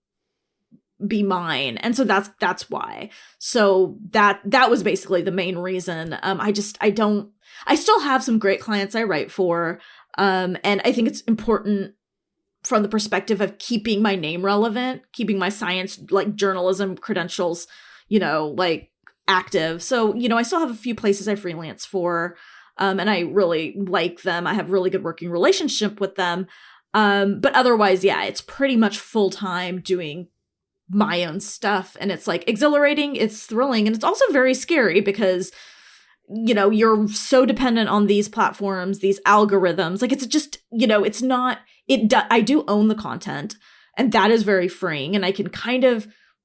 Speaker 2: be mine. And so that's why. So that was basically the main reason. I still have some great clients I write for. And I think it's important from the perspective of keeping my name relevant, keeping my science, like journalism credentials, like active. So, I still have a few places I freelance for, and I really like them. I have really good working relationship with them. But otherwise, it's pretty much full time doing my own stuff. And it's like exhilarating, it's thrilling, and it's also very scary because you're so dependent on these platforms, these algorithms. Like, it's just, it's not, I do own the content, and that is very freeing. And I can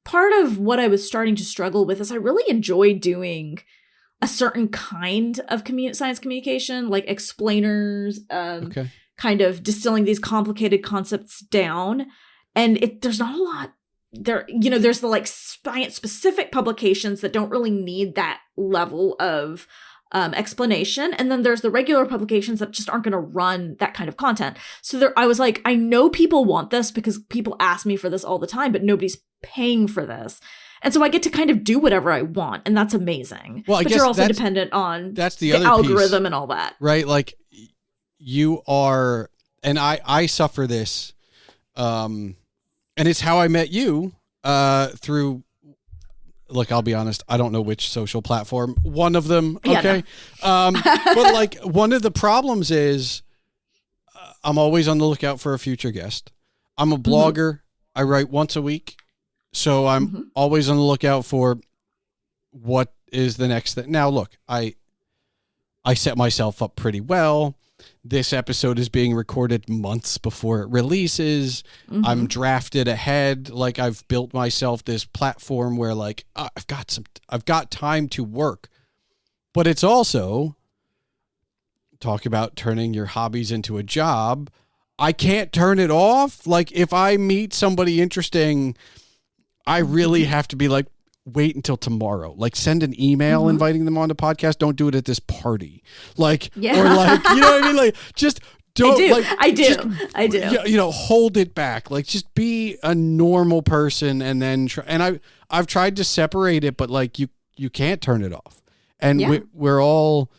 Speaker 2: part of what I was starting to struggle with is I really enjoy doing a certain kind of science communication, like explainers, kind of distilling these complicated concepts down. And there's not a lot there. You know, there's the like science specific publications that don't really need that level of explanation. And then there's the regular publications that just aren't going to run that kind of content. So I was like, I know people want this because people ask me for this all the time, but nobody's paying for this. And so I get to kind of do whatever I want. And that's amazing.
Speaker 1: Well,
Speaker 2: but you're also dependent on
Speaker 1: the
Speaker 2: other algorithm piece, and all that.
Speaker 1: Right. Like you are, and I suffer this. And it's how I met you through, look, I'll be honest, I don't know which social platform, one of them. Okay. Yeah, no. But like one of the problems is I'm always on the lookout for a future guest. I'm a blogger. I write once a week. So I'm always on the lookout for what is the next thing. Now, look, I set myself up pretty well. This episode is being recorded months before it releases. I'm drafted ahead. Like I've built myself this platform where like I've got time to work. But it's also talk about turning your hobbies into a job. I can't turn it off. Like if I meet somebody interesting, I really have to be like, wait until tomorrow. Like send an email inviting them on the podcast. Don't do it at this party. Like, or like, you know what I mean? Like just don't. I do. You know, hold it back. Like just be a normal person and then try. And I've tried to separate it, but like you can't turn it off. And we're all,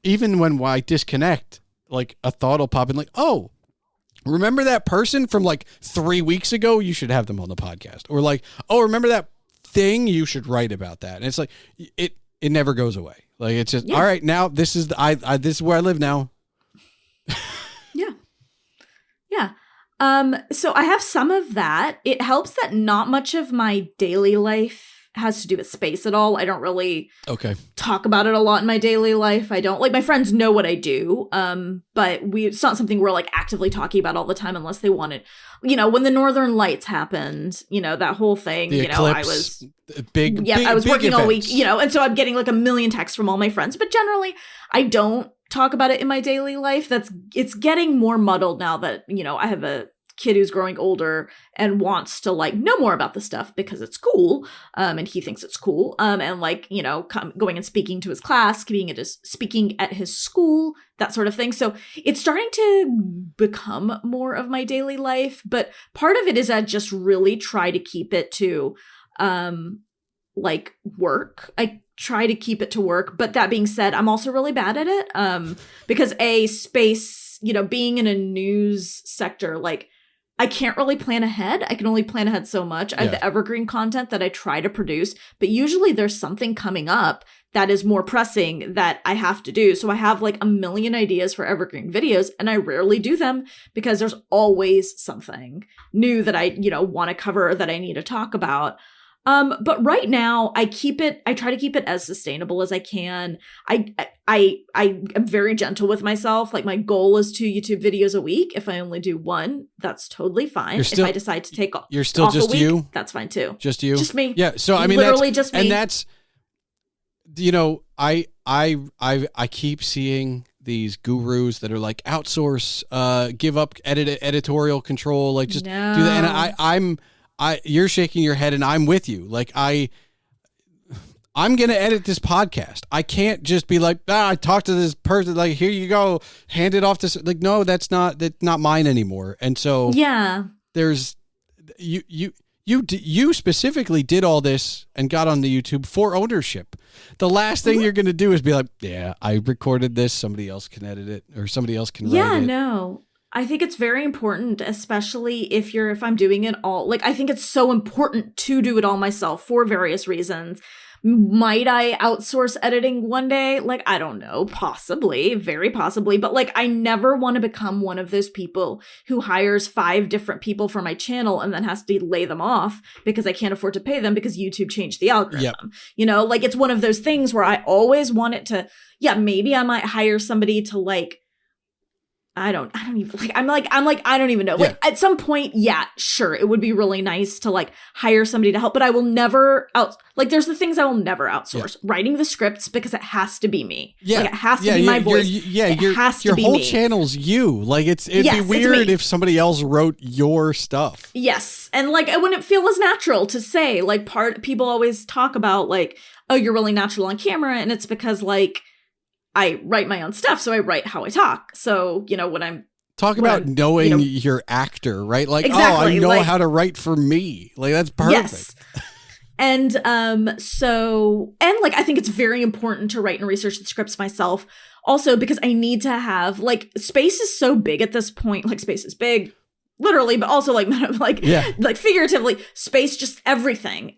Speaker 1: even when I disconnect, like a thought will pop in like, oh, remember that person from like 3 weeks ago? You should have them on the podcast. Or like, oh, remember that thing? You should write about that. And it's like, it never goes away. Like, it's just, all right, now this is, this is where I live now.
Speaker 2: Yeah. So I have some of that. It helps that not much of my daily life has to do with space at all. I don't really talk about it a lot in my daily life. I don't, like, my friends know what I do, but it's not something we're like actively talking about all the time unless they want it. You know, when the Northern Lights happened, you know, that whole thing,
Speaker 1: the eclipse,
Speaker 2: I was
Speaker 1: I
Speaker 2: was working
Speaker 1: events.
Speaker 2: all week, you know, and so I'm getting like a million texts from all my friends, but generally I don't talk about it in my daily life. It's getting more muddled now that, you know, I have a kid who's growing older and wants to like know more about the stuff because it's cool, and he thinks it's cool, and like, you know, going and speaking to his class, speaking at his school, that sort of thing. So it's starting to become more of my daily life, but part of it is I just really try to keep it to like work. I try to keep it to work, but that being said, I'm also really bad at it, because space, you know, being in a news sector, like I can't really plan ahead. I can only plan ahead so much. I have the evergreen content that I try to produce, but usually there's something coming up that is more pressing that I have to do. So I have like a million ideas for evergreen videos and I rarely do them because there's always something new that I, you know, want to cover or that I need to talk about. But right now I try to keep it as sustainable as I can. I am very gentle with myself. Like my goal is 2 YouTube videos a week. If I only do one, that's totally fine. If I decide to take off,
Speaker 1: you're still just
Speaker 2: week,
Speaker 1: you.
Speaker 2: That's fine too.
Speaker 1: Just you.
Speaker 2: Just me.
Speaker 1: Yeah. So I mean,
Speaker 2: literally just me.
Speaker 1: And that's, you know, I keep seeing these gurus that are like outsource, give up editorial control, like just do that. And you're shaking your head and I'm with you. Like I'm going to edit this podcast. I can't just be like, I talked to this person, like, here you go, hand it off to, like, no, that's not mine anymore. And so there's, you specifically did all this and got on the YouTube for ownership. The last thing you're going to do is be like, yeah, I recorded this. Somebody else can edit it or somebody else can write it.
Speaker 2: Yeah, no. I think it's very important, especially if I'm doing it all. Like, I think it's so important to do it all myself for various reasons. Might I outsource editing one day? Like, I don't know, possibly, very possibly. But like, I never want to become one of those people who hires 5 different people for my channel and then has to lay them off because I can't afford to pay them because YouTube changed the algorithm. Yep. You know, like it's one of those things where I always want it to, maybe I might hire somebody to like, I don't even like, I'm like, I don't even know.
Speaker 1: Yeah.
Speaker 2: Like at some point, yeah, sure. It would be really nice to like hire somebody to help, but I will never there's the things I will never outsource. Writing the scripts, because it has to be me.
Speaker 1: Yeah.
Speaker 2: Like it has to be my voice. It has to be
Speaker 1: your whole
Speaker 2: me.
Speaker 1: channel's you. Like it'd be weird if somebody else wrote your stuff.
Speaker 2: Yes. And like, it wouldn't feel as natural to say, like people always talk about like, oh, you're really natural on camera. And it's because like, I write my own stuff, so I write how I talk. So, when I'm
Speaker 1: knowing your actor, right? Like,
Speaker 2: exactly,
Speaker 1: I know how to write for me. Like, that's perfect.
Speaker 2: Yes. And I think it's very important to write and research the scripts myself. Also, because I need to have like, space is so big at this point. Like, space is big, literally, but also like figuratively. Space, just everything.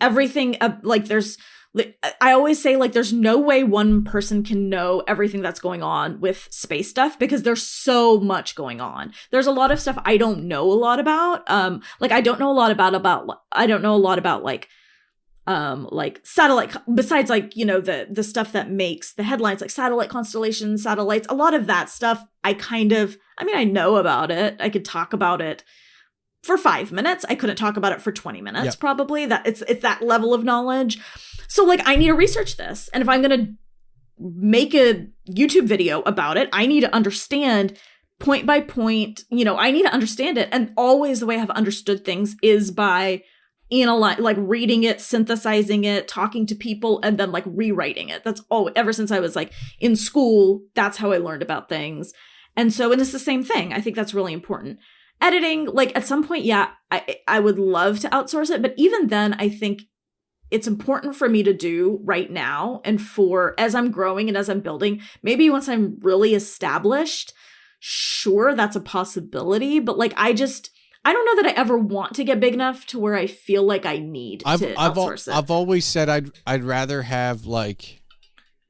Speaker 2: I always say, like, there's no way one person can know everything that's going on with space stuff, because there's so much going on. There's a lot of stuff I don't know a lot about. I don't know a lot about like satellite, besides like, the stuff that makes the headlines, like satellite constellations, satellites, a lot of that stuff. I know about it. I could talk about it for 5 minutes. I couldn't talk about it for 20 minutes, probably. That it's that level of knowledge. So like, I need to research this. And if I'm going to make a YouTube video about it, I need to understand point by point, I need to understand it. And always the way I've understood things is by reading it, synthesizing it, talking to people, and then like rewriting it. That's all, ever since I was like in school, that's how I learned about things. And it's the same thing. I think that's really important. Editing, like at some point, I would love to outsource it. But even then, I think it's important for me to do right now. And as I'm growing and as I'm building, maybe once I'm really established, sure, that's a possibility. But like, I don't know that I ever want to get big enough to where I feel like I need to outsource it.
Speaker 1: I've always said I'd rather have like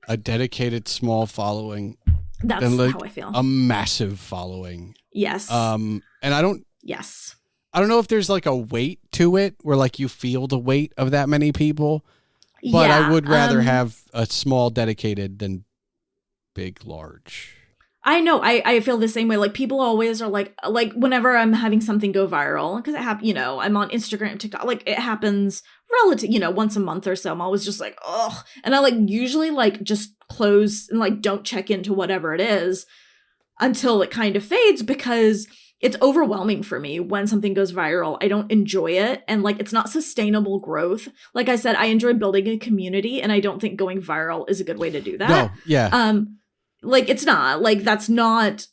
Speaker 1: a dedicated small following than like
Speaker 2: how I feel.
Speaker 1: A massive following.
Speaker 2: Yes.
Speaker 1: And I don't know if there's like a weight to it where like you feel the weight of that many people, but I would rather have a small dedicated than big, large.
Speaker 2: I know. I feel the same way. Like people always are like whenever I'm having something go viral, because it happens, I'm on Instagram, TikTok, like it happens once a month or so. I'm always just like, ugh. And I like usually like just close and like don't check into whatever it is until it kind of fades, because it's overwhelming for me when something goes viral. I don't enjoy it. And like, it's not sustainable growth. Like I said, I enjoy building a community, and I don't think going viral is a good way to do that.
Speaker 1: No, yeah.
Speaker 2: Like it's not like, that's not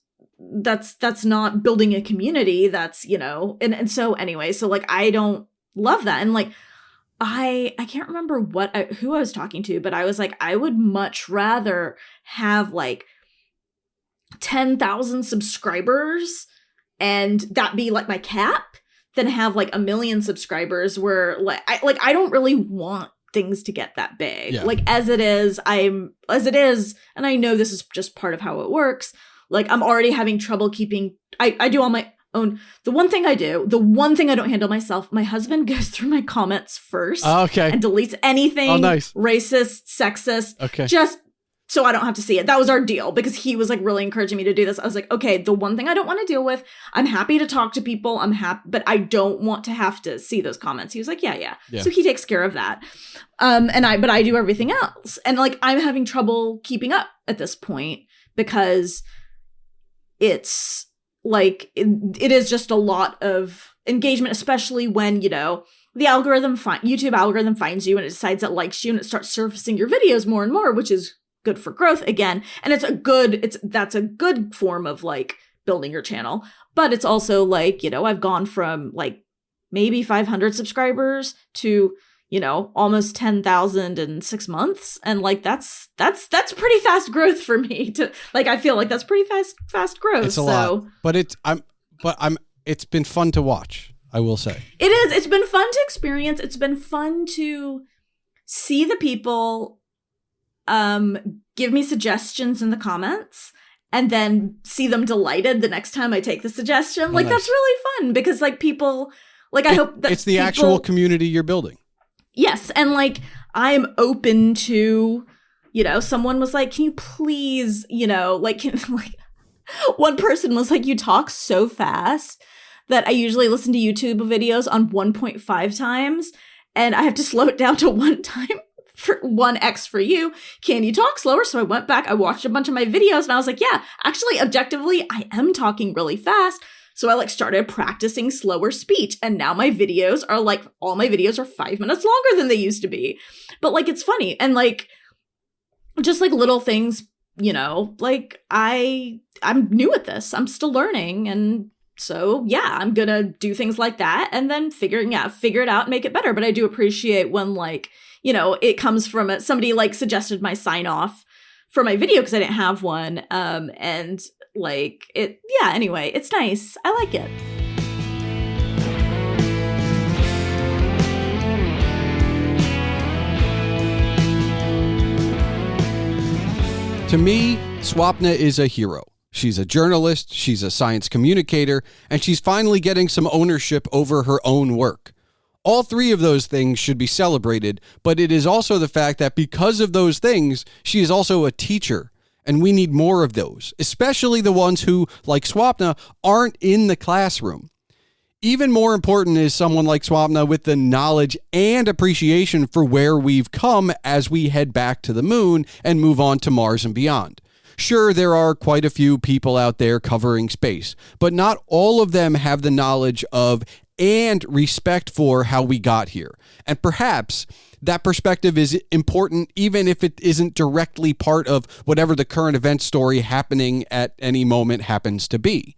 Speaker 2: building a community. That's, and so anyway, so like, I don't love that. And like, I can't remember who I was talking to, but I was like, I would much rather have like 10,000 subscribers and that be like my cap than have like 1 million subscribers where I don't really want things to get that big. Yeah. Like as it is, and I know this is just part of how it works. Like I'm already having trouble keeping, I do all my own. The one thing I don't handle myself, my husband goes through my comments first.
Speaker 1: Okay.
Speaker 2: And deletes anything racist, sexist.
Speaker 1: Okay.
Speaker 2: Just so I don't have to see it. That was our deal, because he was like really encouraging me to do this. I was like, okay, the one thing I don't want to deal with, I'm happy to talk to people. I'm happy, but I don't want to have to see those comments. He was like, yeah. So he takes care of that. But I do everything else. And like, I'm having trouble keeping up at this point, because it's like, it is just a lot of engagement, especially when, the YouTube algorithm finds you and it decides it likes you and it starts surfacing your videos more and more, which is good for growth again. And that's a good form of like building your channel. But it's also like, I've gone from like maybe 500 subscribers to, almost 10,000 in 6 months. And like, that's pretty fast growth for me to like, I feel like that's pretty fast growth.
Speaker 1: It's a lot, but it's been fun to watch, I will say.
Speaker 2: It is. It's been fun to experience. It's been fun to see the people give me suggestions in the comments and then see them delighted the next time I take the suggestion. Like, nice. That's really fun, because like people, like I hope that
Speaker 1: it's the actual community you're building.
Speaker 2: Yes. And like, I'm open to, someone was like, can you please, One person was like, you talk so fast that I usually listen to YouTube videos on 1.5 times, and I have to slow it down to 1 time for 1x for you. Can you talk slower? So I went back, I watched a bunch of my videos, and I was like, yeah, actually, objectively, I am talking really fast. So I like started practicing slower speech, and now my videos are like, all my videos are 5 minutes longer than they used to be. But like, it's funny. And like, just like little things, you know, like I'm new at this. I'm still learning. And so, yeah, I'm going to do things like that and then figure it out and make it better. But I do appreciate when, like, you know, it comes from somebody like suggested my sign off for my video because I didn't have one. And like it, yeah, anyway, it's nice. I like it.
Speaker 1: To me, Swapna is a hero. She's a journalist, she's a science communicator, and she's finally getting some ownership over her own work. All three of those things should be celebrated, but it is also the fact that because of those things, she is also a teacher, and we need more of those, especially the ones who, like Swapna, aren't in the classroom. Even more important is someone like Swapna with the knowledge and appreciation for where we've come as we head back to the moon and move on to Mars and beyond. Sure, there are quite a few people out there covering space, but not all of them have the knowledge of and respect for how we got here. And perhaps that perspective is important even if it isn't directly part of whatever the current event story happening at any moment happens to be.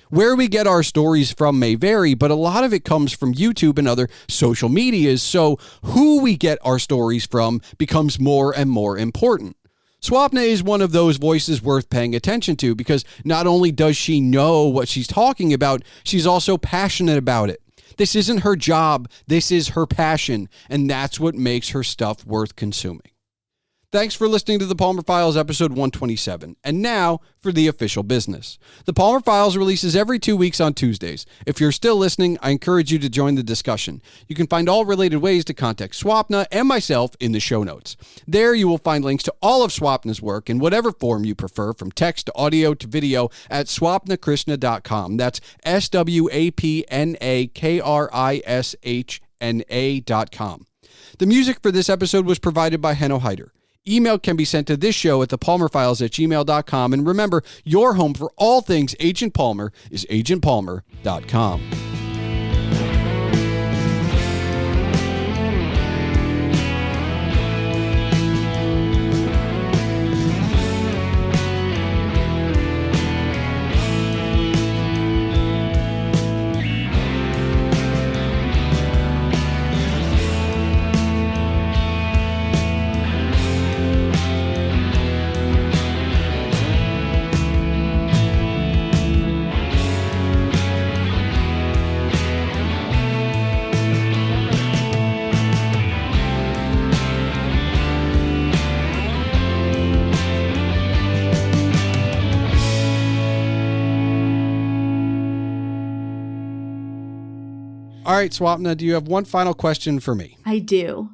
Speaker 1: Where we get our stories from may vary, but a lot of it comes from YouTube and other social medias, so who we get our stories from becomes more and more important. Swapna is one of those voices worth paying attention to because not only does she know what she's talking about, she's also passionate about it. This isn't her job, this is her passion, and that's what makes her stuff worth consuming. Thanks for listening to the Palmer Files episode 127. And now for the official business. The Palmer Files releases every 2 weeks on Tuesdays. If you're still listening, I encourage you to join the discussion. You can find all related ways to contact Swapna and myself in the show notes. There you will find links to all of Swapna's work in whatever form you prefer, from text to audio to video, at swapnakrishna.com. That's SWAPNAKRISHNA.com. The music for this episode was provided by Henno Heitur. Email can be sent to this show at thepalmerfiles@gmail.com. And remember, your home for all things Agent Palmer is agentpalmer.com. All right, Swapna, do you have one final question for me?
Speaker 2: I do.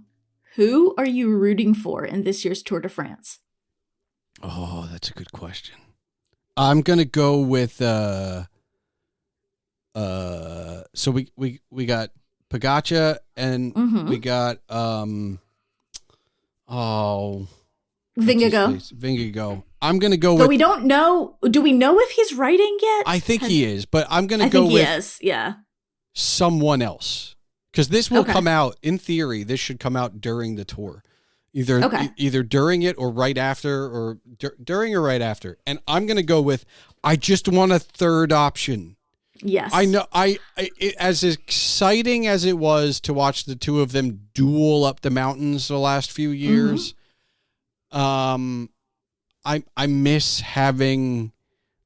Speaker 2: Who are you rooting for in this year's Tour de France?
Speaker 1: Oh, that's a good question. I'm going to go with so we got Pogačar and we got Vingegaard. I'm going to go with...
Speaker 2: But we don't know... Do we know if he's riding yet?
Speaker 1: I think he is, but I'm going to go with...
Speaker 2: I think he is, yeah.
Speaker 1: Someone else. Because this will come out, in theory, this should come out during the tour. Either during it or right after, or during or right after. And I'm going to go with, I just want a third option.
Speaker 2: Yes.
Speaker 1: I know, as exciting as it was to watch the two of them duel up the mountains the last few years, I miss having,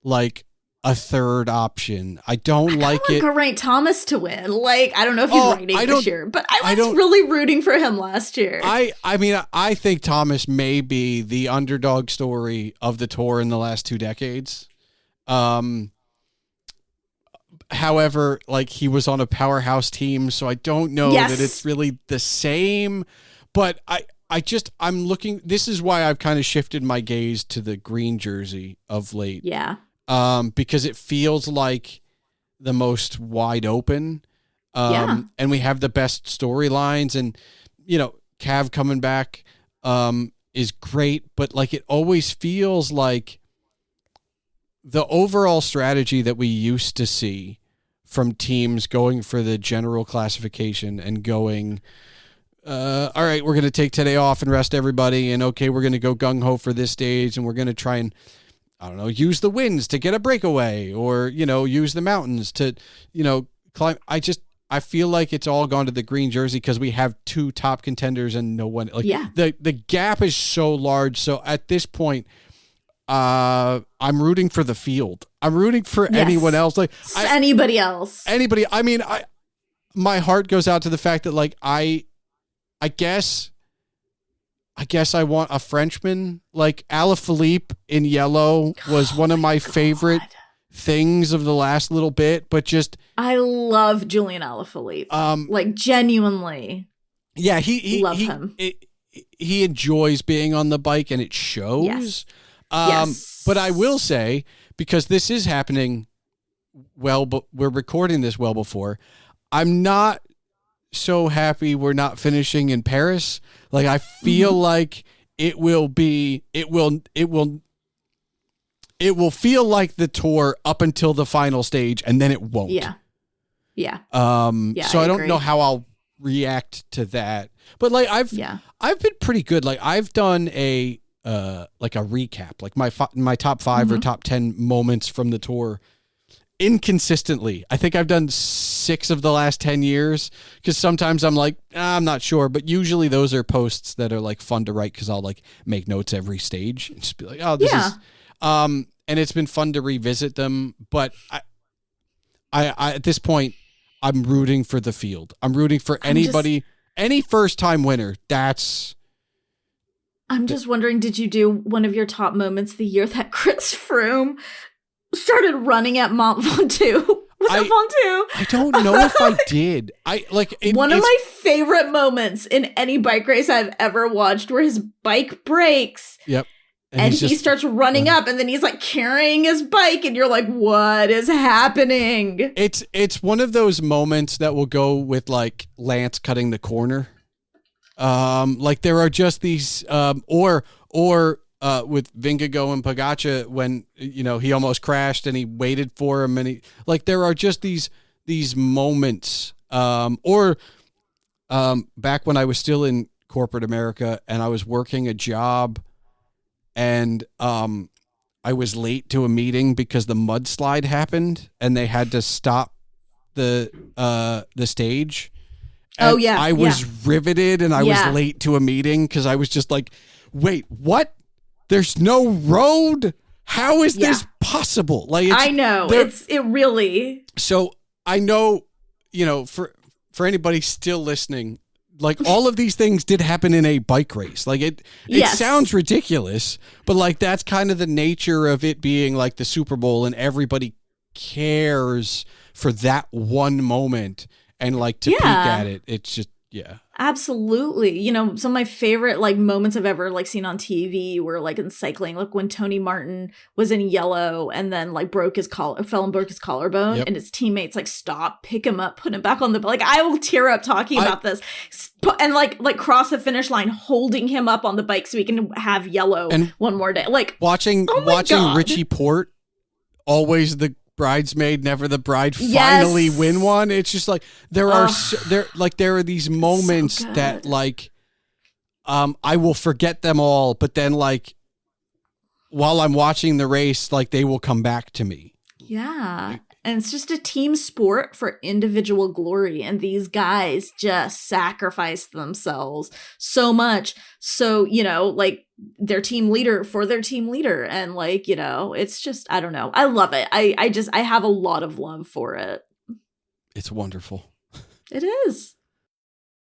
Speaker 1: like, a third option. I don't like it.
Speaker 2: Geraint Thomas to win. Like, I don't know if he's riding this year, but I was really rooting for him last year.
Speaker 1: I mean, I think Thomas may be the underdog story of the tour in the last 2 decades. However, like, he was on a powerhouse team, so I don't know that it's really the same. But I'm looking. This is why I've kind of shifted my gaze to the green jersey of late.
Speaker 2: Yeah.
Speaker 1: because it feels like the most wide open. And we have the best storylines, and Cav coming back is great, but like it always feels like the overall strategy that we used to see from teams going for the general classification and going, all right, we're going to take today off and rest everybody, and okay, we're going to go gung-ho for this stage, and we're going to try and, I don't know, use the winds to get a breakaway, or, use the mountains to, climb. I feel like it's all gone to the green jersey because we have two top contenders and no one. The gap is so large. So at this point, I'm rooting for the field. I'm rooting for anyone else.
Speaker 2: Anybody else.
Speaker 1: Anybody. I mean, my heart goes out to the fact that I guess I want a Frenchman. Like Alaphilippe in yellow was one of my favorite things of the last little bit, but just
Speaker 2: I love Julian Alaphilippe. Genuinely.
Speaker 1: Yeah, he
Speaker 2: love him.
Speaker 1: He enjoys being on the bike, and it shows. Yes. But I will say, because this is happening but we're recording this well before, I'm not so happy we're not finishing in Paris. Like I feel like it will feel like the tour up until the final stage, and then it won't.
Speaker 2: Yeah.
Speaker 1: So I don't know how I'll react to that. But I've been pretty good. Like I've done a recap, like my top 5 or top 10 moments from the tour inconsistently. I think I've done 6 of the last 10 years, because sometimes I'm like, I'm not sure, but usually those are posts that are fun to write, because I'll make notes every stage and just be like, oh, this is and it's been fun to revisit them. But I at this point, I'm rooting for the field. I'm rooting for anybody, any first time winner.
Speaker 2: I'm just wondering, did you do one of your top moments the year that Chris Froome started running at Mont Ventoux? Was it Ventoux?
Speaker 1: I don't know if I did.
Speaker 2: One of my favorite moments in any bike race I've ever watched, where his bike breaks.
Speaker 1: Yep.
Speaker 2: And he starts running up, and then he's carrying his bike, and you're like, what is happening?
Speaker 1: It's one of those moments that will go with Lance cutting the corner. There are just these, or with Vingegaard and Pogačar, when, he almost crashed and he waited for him, and there are just these moments, back when I was still in corporate America and I was working a job, and I was late to a meeting because the mudslide happened and they had to stop the stage. And I was riveted, and I was late to a meeting because I was just like, wait, what? There's no road? How is this possible?
Speaker 2: I know. It really.
Speaker 1: So I know, for anybody still listening, all of these things did happen in a bike race. It sounds ridiculous, but that's kind of the nature of it being the Super Bowl, and everybody cares for that one moment and to peek at it. It's just,
Speaker 2: Absolutely. Some of my favorite moments I've ever seen on TV were in cycling, when Tony Martin was in yellow and then broke his collarbone, and his teammates stop, pick him up, put him back on the bike. I will tear up talking about this, and cross the finish line holding him up on the bike so he can have yellow and one more day.
Speaker 1: Watching Richie Porte, always the bridesmaid, never the bride, finally win one. It's just there are these moments that I will forget them all, but then while I'm watching the race, they will come back to me.
Speaker 2: Yeah. And it's just a team sport for individual glory. And these guys just sacrifice themselves so much. So, their team leader for their team leader. And it's just, I don't know. I love it. I have a lot of love for it.
Speaker 1: It's wonderful.
Speaker 2: It is.